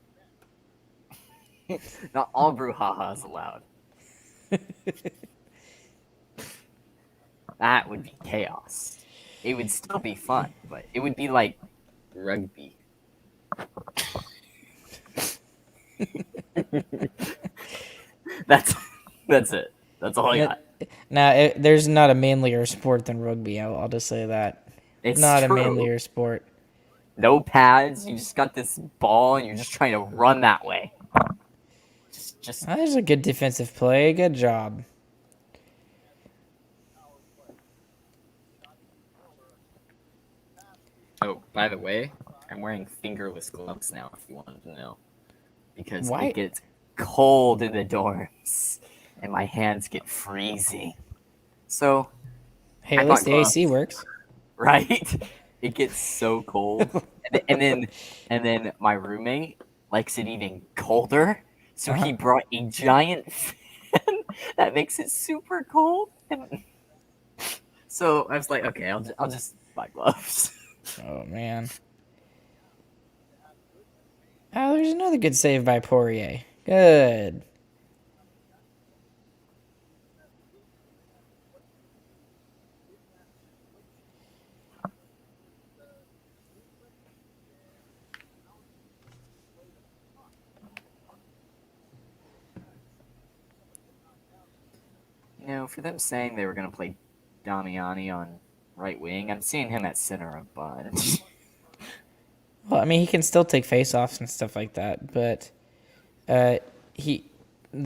Not all brouhaha is allowed. That would be chaos. It would still be fun, but it would be like rugby. That's it. That's all I got. Now, there's not a manlier sport than rugby. I'll just say that. It's not true. a manlier sport. No pads. You just got this ball, and you're just trying to run that way. Just. That was a good defensive play. Good job. Oh, by the way, I'm wearing fingerless gloves now. If you wanted to know, because Why? it gets cold in the dorms, and my hands get freezing. So, Hey, I at least thought the gloves. AC works. Right? It gets so cold, and then my roommate likes it even colder, so he brought a giant fan that makes it super cold. And so I was like, okay, I'll just buy gloves. Oh, man. Oh, there's another good save by Poirier. Good. You know, for them saying they were gonna play Damiani on right wing, I'm seeing him at center a bunch. Well, I mean, he can still take face-offs and stuff like that, but the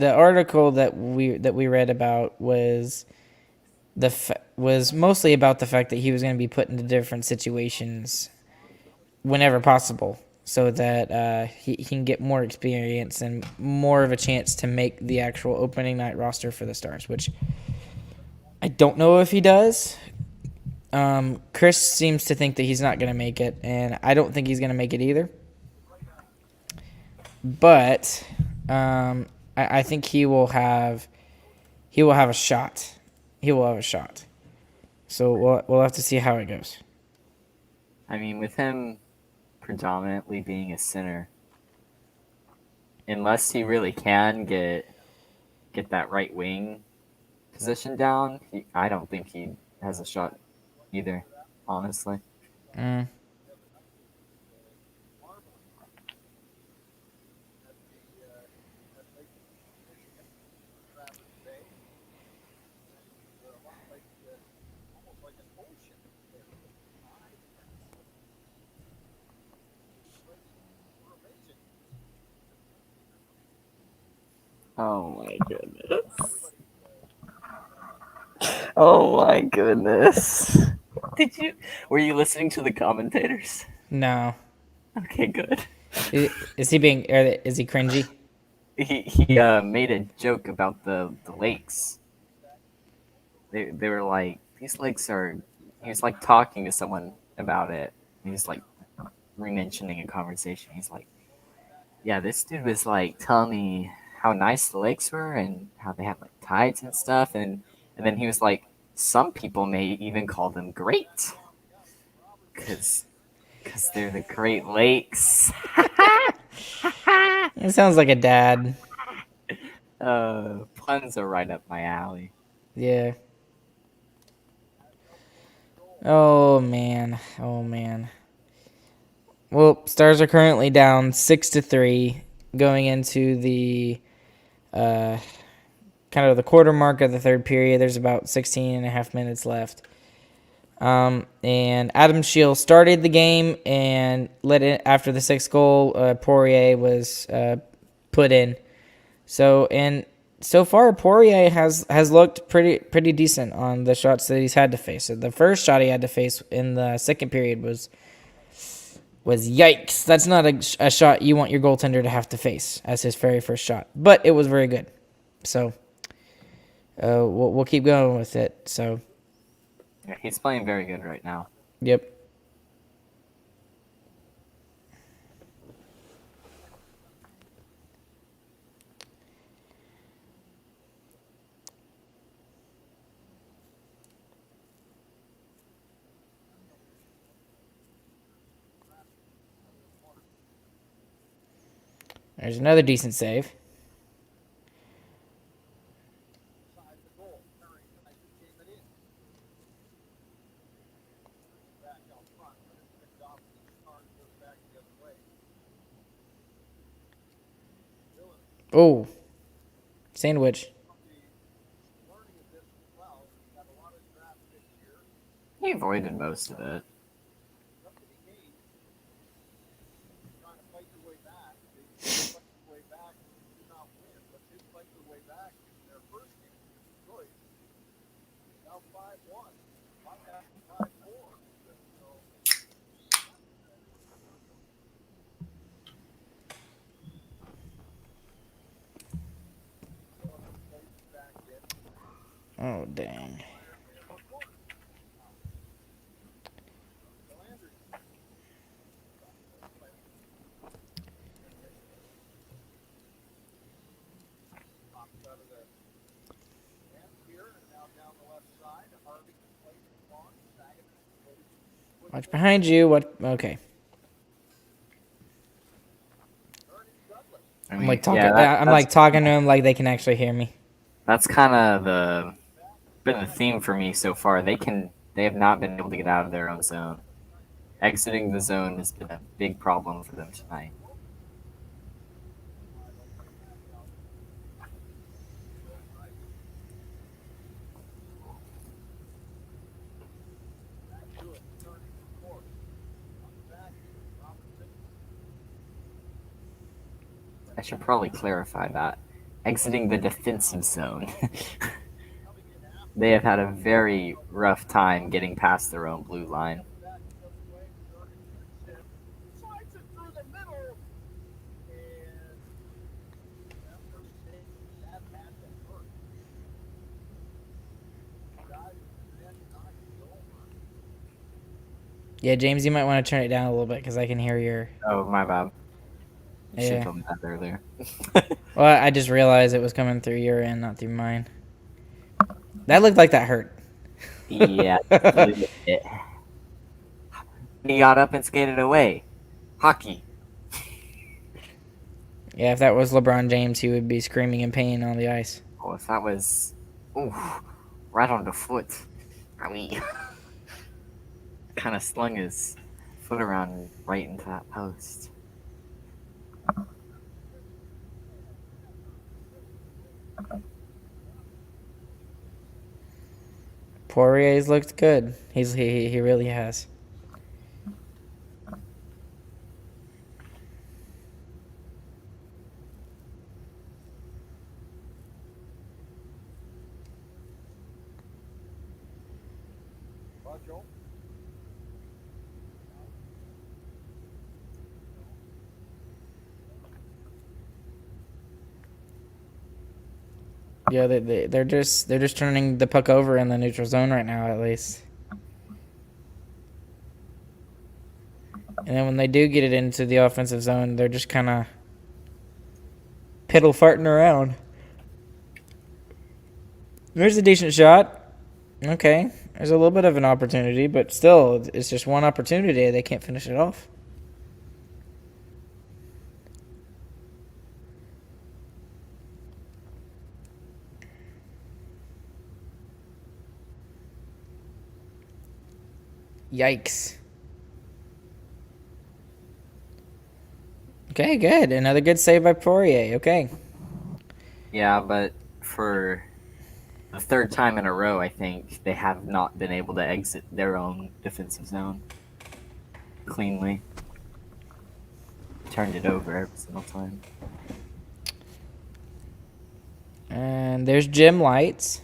article that we read about was was mostly about the fact that he was going to be put into different situations whenever possible, so that he can get more experience and more of a chance to make the actual opening night roster for the Stars, which I don't know if he does. Chris seems to think that he's not going to make it, and I don't think he's going to make it either. But I think he will have a shot. He will have a shot. So we'll have to see how it goes. I mean, with him predominantly being a center, unless he really can get that right wing position down, I don't think he has a shot either, honestly. Oh my goodness. Oh my goodness. Were you listening to the commentators? No. Okay, good. Is he cringy? He made a joke about the lakes. They were like, these lakes are. He was like talking to someone about it. He was like re-mentioning a conversation. He's like, yeah, this dude was like telling me how nice the lakes were and how they have like tides and stuff, and then he was like, some people may even call them great, because they're the Great Lakes. It sounds like a dad. Puns are right up my alley. Yeah. Oh man. Well, Stars are currently down 6-3 going into the kind of the quarter mark of the third period. There's about 16 and a half minutes left. And Adam Shield started the game and let it after the sixth goal. Poirier was put in. So far, Poirier has looked pretty decent on the shots that he's had to face. So the first shot he had to face in the second period was yikes. That's not a shot you want your goaltender to have to face as his very first shot. But it was very good. So we'll keep going with it. So Yeah, he's playing very good right now. yep. There's another decent save. Oh, sandwich. He avoided most of it. Oh, dang. Watch behind you. What? Okay. I I'm mean, like talking. yeah, I'm like talking to him like they can actually hear me. that's kind of been the theme for me so far. They have not been able to get out of their own zone. Exiting the zone has been a big problem for them tonight. I should probably clarify that. Exiting the defensive zone. They have had a very rough time getting past their own blue line. Yeah, James, you might want to turn it down a little bit because I can hear your. Oh, my bad. You should Yeah. have told me that earlier. Well, I just realized it was coming through your end, not through mine. That looked like that hurt. Yeah, a little bit. He got up and skated away. Hockey. Yeah, if that was LeBron James, he would be screaming in pain on the ice. Oh, if that was, ooh, right on the foot. I mean, kind of slung his foot around right into that post. Poirier's looked good. He really has. Yeah, they're just turning the puck over in the neutral zone right now, at least. And then when they do get it into the offensive zone, they're just kind of piddle farting around. There's a decent shot. Okay, there's a little bit of an opportunity, but still, it's just one opportunity. They can't finish it off. Yikes. Okay, good. Another good save by Poirier. Okay. Yeah, but for the third time in a row, I think they have not been able to exit their own defensive zone cleanly. Turned it over every single time. And there's Jim Lights.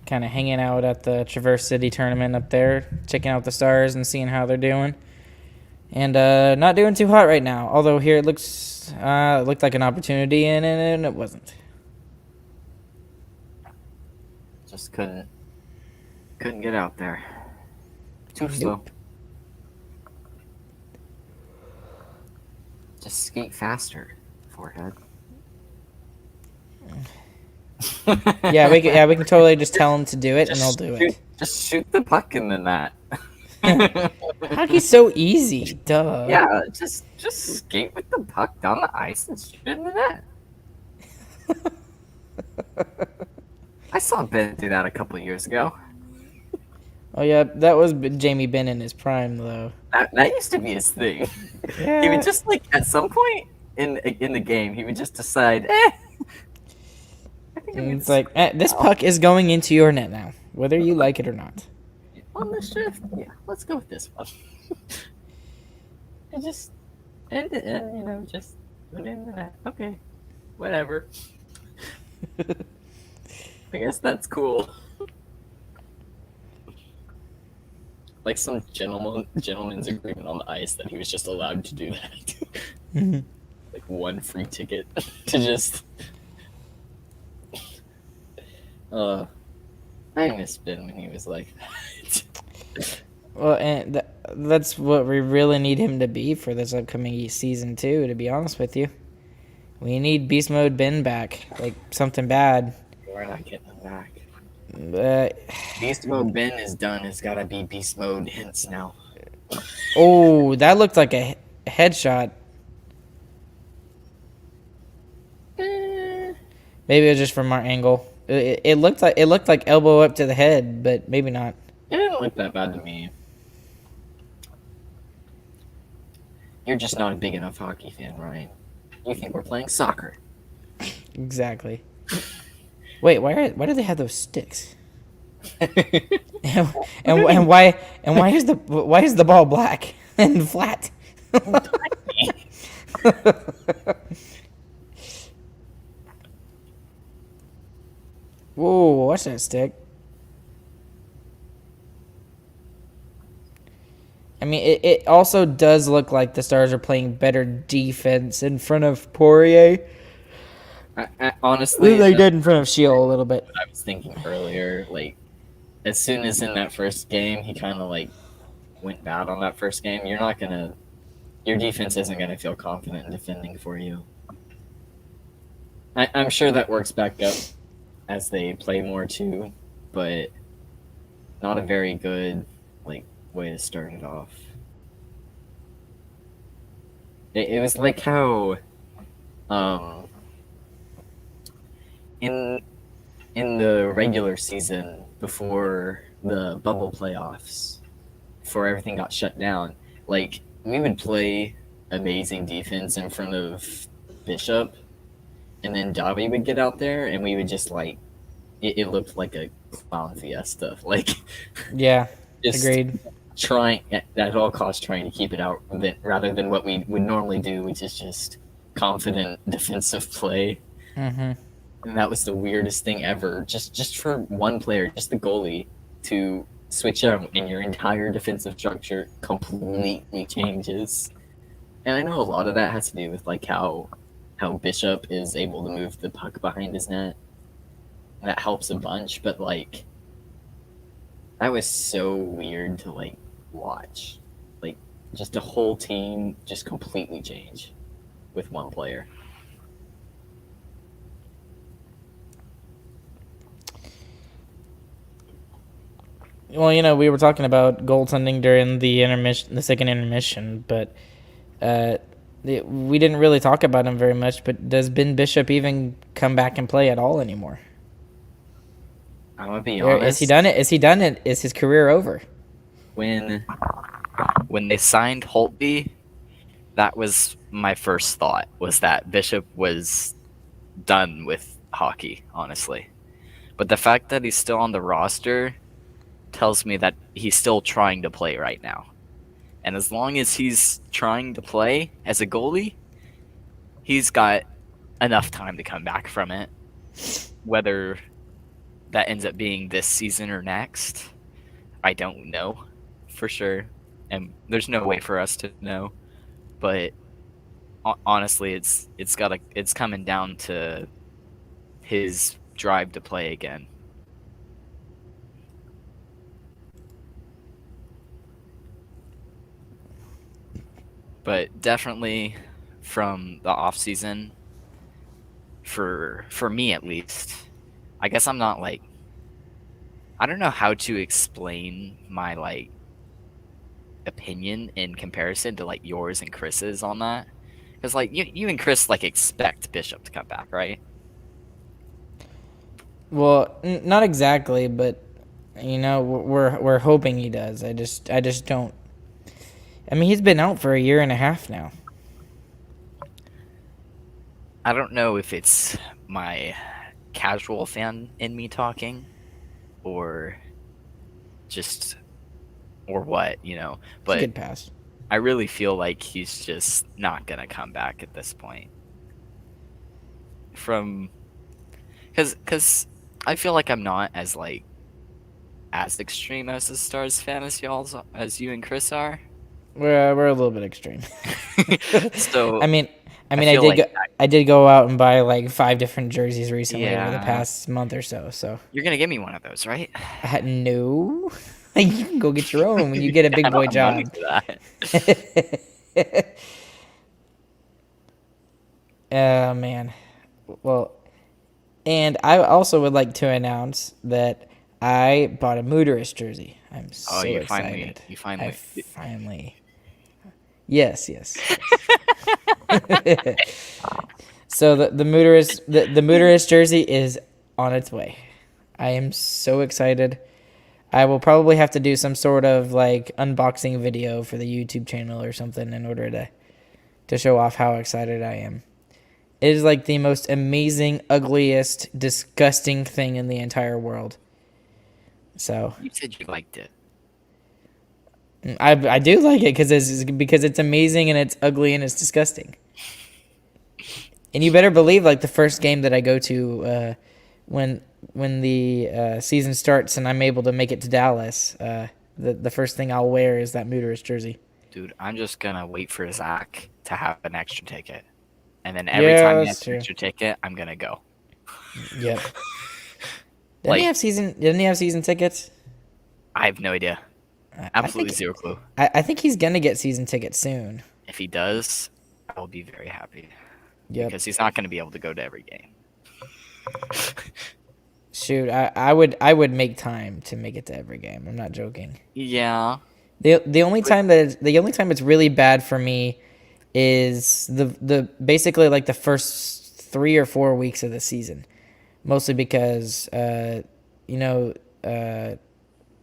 Kind of hanging out at the Traverse City tournament up there, checking out the stars and seeing how they're doing. And not doing too hot right now. Although here it looked like an opportunity, and it wasn't. Just couldn't get out there. Too slow. Just skate faster, forehead. Yeah, we can totally just tell them to do it, and they'll do it. Just shoot the puck in the net. Hockey's so easy. Duh. Yeah, just skate with the puck down the ice and shoot it in the net. I saw Ben do that a couple years ago. Oh yeah, that was Jamie Benn in his prime, though. That used to be his thing. Yeah. He would just at some point in the game, he would just decide, I think And it's like, this puck is going into your net now, whether you like it or not. on the shift. Yeah, let's go with this one. And just end it, and just put it in the net. Okay, whatever. I guess that's cool. Like some gentleman's agreement on the ice that he was just allowed to do that. Mhm. Like one free ticket to just. I missed Ben when he was like that. Well, and that's what we really need him to be for this upcoming season too. To be honest with you, we need Beast Mode Ben back, like something bad. We're not getting him back. But Beast mode Ben is done. It's gotta be beast mode Hints now. oh, that looked like a headshot. Maybe it was just from our angle. It looked like elbow up to the head, but maybe not. It didn't look that bad to me. You're just not a big enough hockey fan, Ryan. You think we're playing soccer. Exactly. Wait, why do they have those sticks? and why is the ball black and flat? Whoa, watch that stick. I mean, it also does look like the Stars are playing better defense in front of Poirier Honestly, than they did in front of Shield a little bit. I was thinking earlier, like, as soon as in that first game, he kind of, like, went bad on that first game, your defense isn't going to feel confident in defending for you. I'm sure that works back up as they play more, too, but not a very good, like, way to start it off. It was like how, in the regular season before the bubble playoffs, before everything got shut down, like we would play amazing defense in front of Bishop, and then Dobby would get out there, and we would just like it looked like a clown fiesta, like Yeah, just agreed. trying at all costs trying to keep it out rather than what we would normally do, which is just confident defensive play. Mm-hmm. And that was the weirdest thing ever. Just for one player, just the goalie, to switch out and your entire defensive structure completely changes. And I know a lot of that has to do with like how Bishop is able to move the puck behind his net. That helps a bunch, but like that was so weird to like watch. Like just a whole team just completely change with one player. Well, you know, we were talking about goaltending during the intermission, the second intermission, but we didn't really talk about him very much. But does Ben Bishop even come back and play at all anymore? I'm gonna be Or honest. is he done it? Is he done it? Is his career over? when they signed Holtby, that was my first thought, was that Bishop was done with hockey, honestly. But the fact that he's still on the roster tells me that he's still trying to play right now. And as long as he's trying to play as a goalie, he's got enough time to come back from it. Whether that ends up being this season or next, I don't know for sure. And there's no way for us to know. But honestly, it's coming down to his drive to play again. But definitely from the off season, for me at least, I guess I'm not like, I don't know how to explain my like opinion in comparison to like yours and Chris's on that, because like you and Chris like expect Bishop to come back, right? Well, not exactly, but we're hoping he does. I just don't. I mean, he's been out for a year and a half now. I don't know if it's my casual fan in me talking, or just, or what, It's a but good pass. I really feel like he's just not gonna come back at this point. Because I feel like I'm not as like as extreme as the Stars fan as you and Chris are. We're a little bit extreme. So I mean, I feel like I did go out and buy like 5 different jerseys recently over the Yeah. past month or so. So you're gonna give me one of those, right? no, you can go get your own when you get a big I boy don't have money job. for that. Oh man. Well, and I also would like to announce that I bought a Mooterist jersey. I'm so Oh, you excited. finally. I finally. Yes. So the Mooterist jersey is on its way. I am so excited. I will probably have to do some sort of like unboxing video for the YouTube channel or something in order to show off how excited I am. It is like the most amazing, ugliest, disgusting thing in the entire world. So You said you liked it. I do like it because it's amazing and it's ugly and it's disgusting. And you better believe like the first game that I go to when the season starts and I'm able to make it to Dallas, the first thing I'll wear is that Mooterist jersey. Dude, I'm just gonna wait for Zach to have an extra ticket. And then every Yeah, time he that's has an true. extra ticket, I'm gonna go. Yep. Like- Didn't he have season tickets? I have no idea. Absolutely zero clue. I think he's gonna get season tickets soon. If he does, I will be very happy. Yep. Because he's not gonna be able to go to every game. Shoot, I would make time to make it to every game. I'm not joking. Yeah. The only time it's really bad for me is the basically like the first 3 or 4 weeks of the season, mostly because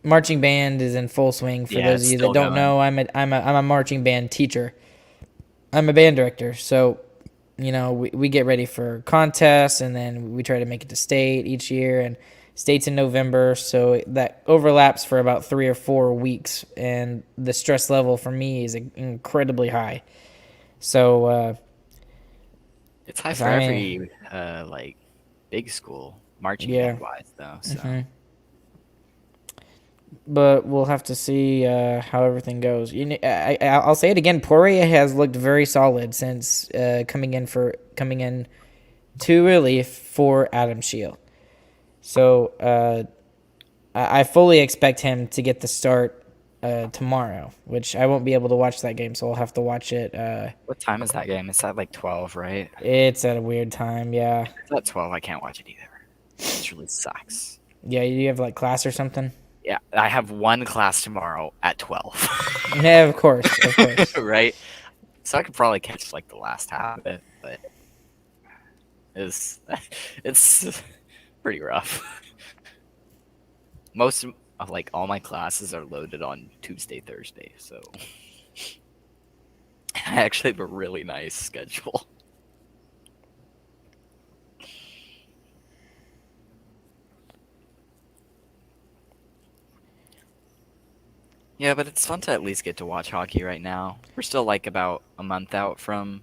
marching band is in full swing. For Yeah, those of you that still don't going. know, I'm a marching band teacher. I'm a band director, so we get ready for contests and then we try to make it to state each year, and state's in November, so that overlaps for about 3 or 4 weeks, and the stress level for me is incredibly high. So It's high for I every like big school marching Yeah. band wise though. So Mhm. But we'll have to see how everything goes. I'll say it again. Poirier has looked very solid since coming in to relief for Adam Shield. So I fully expect him to get the start tomorrow, which I won't be able to watch that game, so I'll have to watch it. what time is that game? It's at like 12, right? It's at a weird time. Yeah, If it's at 12, I can't watch it either. It really sucks. yeah. You have like class or something? Yeah, I have one class tomorrow at 12. Yeah, of course, of course. Right? So I could probably catch like the last half of it, but it's pretty rough. like all my classes are loaded on Tuesday, Thursday, so I actually have a really nice schedule. Yeah, but it's fun to at least get to watch hockey right now. We're still like about a month out from.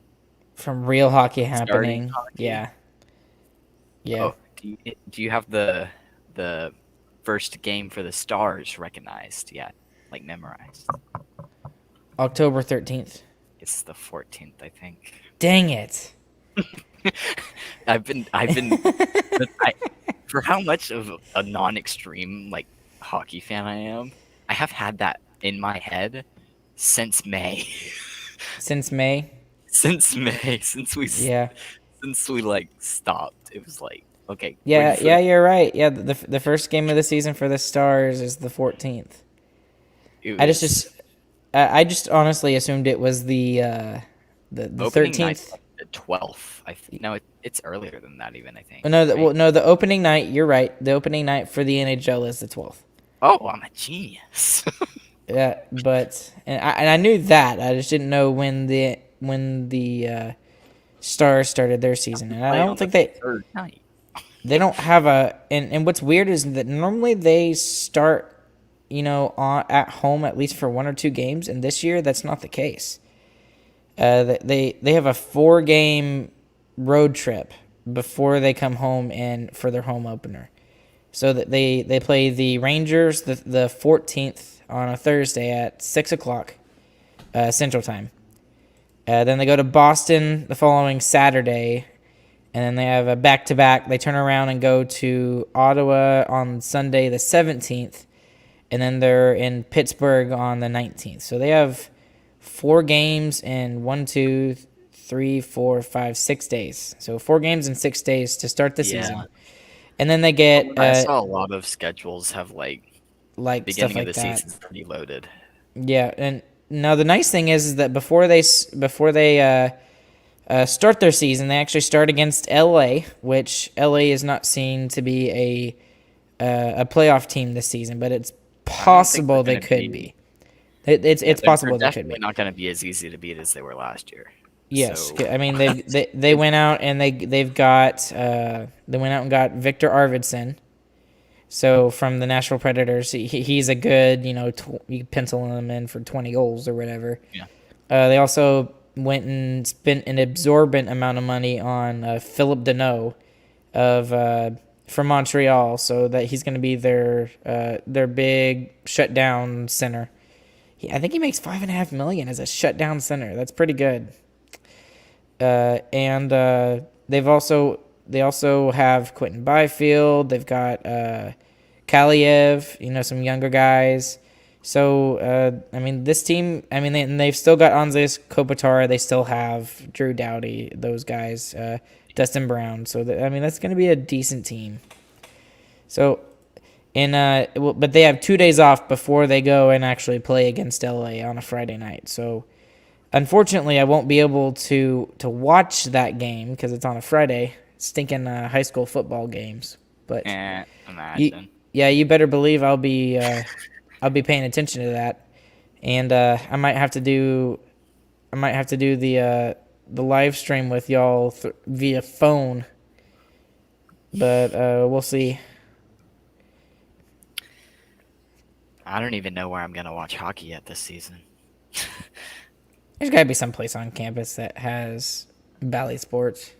From real hockey Starting happening. hockey? Yeah. Yeah. Oh, do you have the first game for the Stars recognized yet? Like memorized? October 13th. It's the 14th, I think. Dang it. I've been I, for how much of a non-extreme like hockey fan I am, I have had that in my head since May. Since May. Since May, since Yeah. we like stopped. It was like, okay, Yeah, ready for yeah, you're right. Yeah, the first game of the season for the Stars is the 14th. it I was I just honestly assumed it was the opening 13th. night, like the 12th. No, it's earlier than that even, I think. No, right? well, no, the opening night. You're right. The opening night for the NHL is the 12th. Oh, I'm a genius. Yeah, but and I knew that. I just didn't know when the Stars started their season. And I Play don't on think the third night. they don't have a and what's weird is that normally they start, at home at least for 1 or 2 games, and this year that's not the case. They have a 4-game road trip before they come home and for their home opener. So that they play the Rangers the 14th on a Thursday at 6 o'clock Central Time. Then they go to Boston the following Saturday, and then they have a back-to-back. They turn around and go to Ottawa on Sunday the 17th, and then they're in Pittsburgh on the 19th. So they have 4 games in 6 days. So 4 games in 6 days to start the Yeah. season. And then they get I saw a lot of schedules have like like stuff beginning like of the that. season's pretty loaded. Yeah, and now the nice thing is that before they start their season, they actually start against LA, which LA is not seen to be a playoff team this season, but it's possible they gonna could be. be. It's possible they're they could be. definitely not going to be as easy to beat as they were last year. Yes, So, I mean they went out and they went out and got Victor Arvidsson. So from the Nashville Predators, he's a good, you can pencil him in for 20 goals or whatever. Yeah. They also went and spent an absorbent amount of money on Philip Deneau from Montreal, so that he's going to be their big shutdown center. I think he makes $5.5 million as a shutdown center. That's pretty good. And they also have Quentin Byfield. They've got Kaliev, some younger guys. So, this team, they've still got Andrzej Kopitar. They still have Drew Doughty, those guys, Dustin Brown. So, that's going to be a decent team. So, but they have 2 days off before they go and actually play against LA on a Friday night. So, unfortunately, I won't be able to watch that game because it's on a Friday. Stinking high school football games. But imagine. you better believe I'll be paying attention to that, and I might have to do the live stream with y'all via phone. But we'll see. I don't even know where I'm going to watch hockey yet this season. There's got to be some place on campus that has Bally Sports.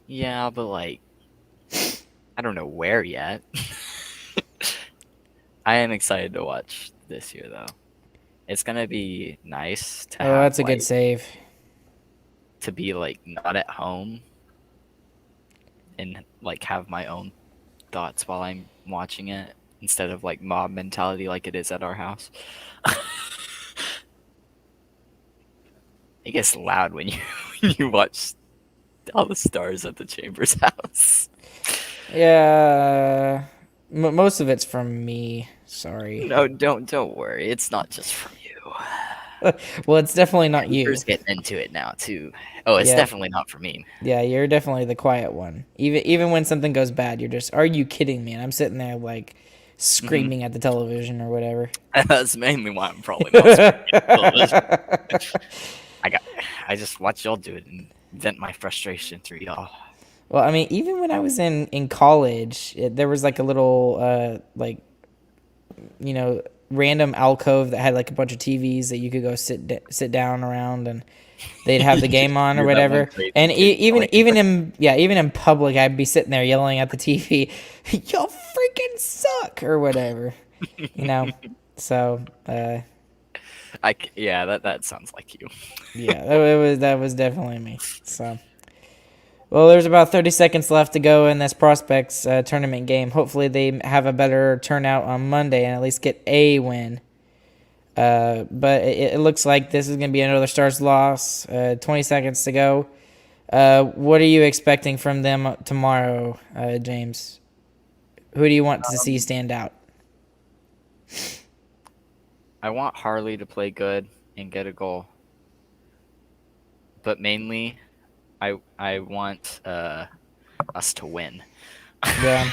Yeah, but I don't know where yet. I am excited to watch this year, though. It's gonna be nice to have. That's a good save. To be not at home and have my own thoughts while I'm watching it instead of mob mentality like it is at our house. It gets loud when you watch all the Stars at the Chambers house. Yeah, most of it's from me. Sorry. No, don't worry. It's not just from you. Well, it's definitely not you. You're getting into it now too. Oh, it's Yeah. definitely not for me. Yeah, you're definitely the quiet one. Even when something goes bad, you're just, are you kidding me? And I'm sitting there screaming at the television or whatever. That's mainly why I'm probably not screaming at television. I just watch y'all do it and vent my frustration through y'all. Well, I mean, even when I was in college, there was like a little random alcove that had like a bunch of TVs that you could go sit down around, and they'd have the game on or You're that whatever. one crazy And kid, even in public, I'd be sitting there yelling at the TV, "Y'all freaking suck" or whatever, you know. So Yeah, that sounds like you. yeah, that was definitely me. So. Well, there's about 30 seconds left to go in this prospects tournament game. Hopefully, they have a better turnout on Monday and at least get a win. But it looks like this is going to be another Stars loss. 20 seconds to go. What are you expecting from them tomorrow, James? Who do you want to see stand out? I want Harley to play good and get a goal. But mainly, I want us to win. Yeah.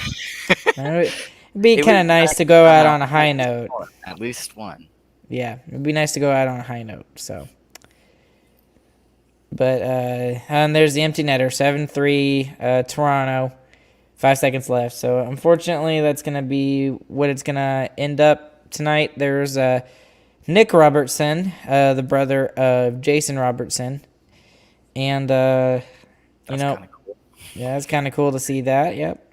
It'd be It kind of would- nice to go out on a high note. At least one. Yeah, it'd be nice to go out on a high note. So, but and there's the empty netter, 7-3, Toronto, 5 seconds left. So unfortunately, that's gonna be what it's gonna end up tonight. There's Nick Robertson, the brother of Jason Robertson, and That's kinda cool. yeah, it's kind of cool to see that. Yep.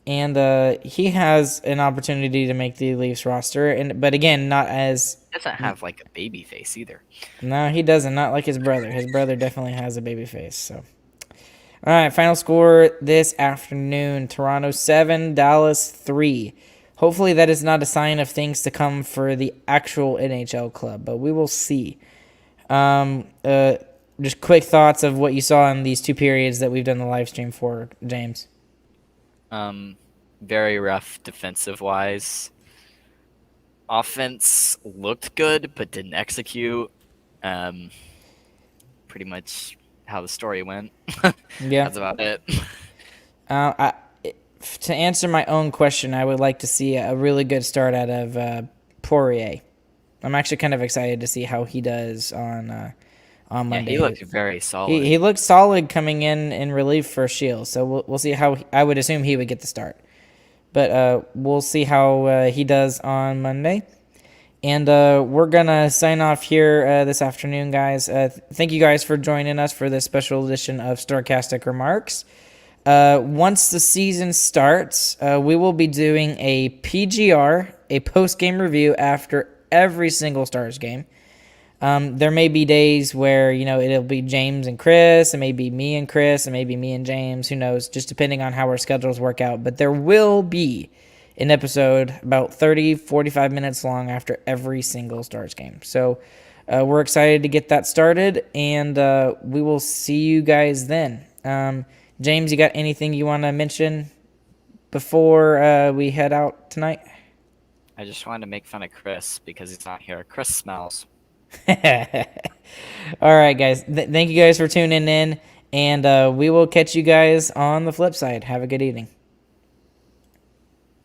And he has an opportunity to make the Leafs roster, but again, not as. He doesn't have like a baby face either. No, he doesn't. Not like his brother. His brother definitely has a baby face. So, all right, final score this afternoon: Toronto 7, Dallas 3. Hopefully, that is not a sign of things to come for the actual NHL club, but we will see. Just quick thoughts of what you saw in these two periods that we've done the live stream for, James. Very rough defensive wise. Offense looked good but didn't execute. Pretty much how the story went. Yeah. That's about it. To answer my own question, I would like to see a really good start out of Poirier. I'm actually kind of excited to see how he does on Yeah, Monday. he looked very solid. He looked solid coming in relief for Shields, so we'll see how I would assume he would get the start, but we'll see how he does on Monday, and we're gonna sign off here this afternoon, guys. Thank you guys for joining us for this special edition of Starcastic Remarks. Once the season starts, we will be doing a PGR, a post-game review after every single Stars game. There may be days where, it'll be James and Chris, it may be me and Chris, it may be me and James, who knows, just depending on how our schedules work out. But there will be an episode about 30, 45 minutes long after every single Stars game. So we're excited to get that started, and we will see you guys then. James, you got anything you want to mention before we head out tonight? I just wanted to make fun of Chris because he's not here. Chris smells. All right, guys. Thank you guys for tuning in, and we will catch you guys on the flip side. Have a good evening.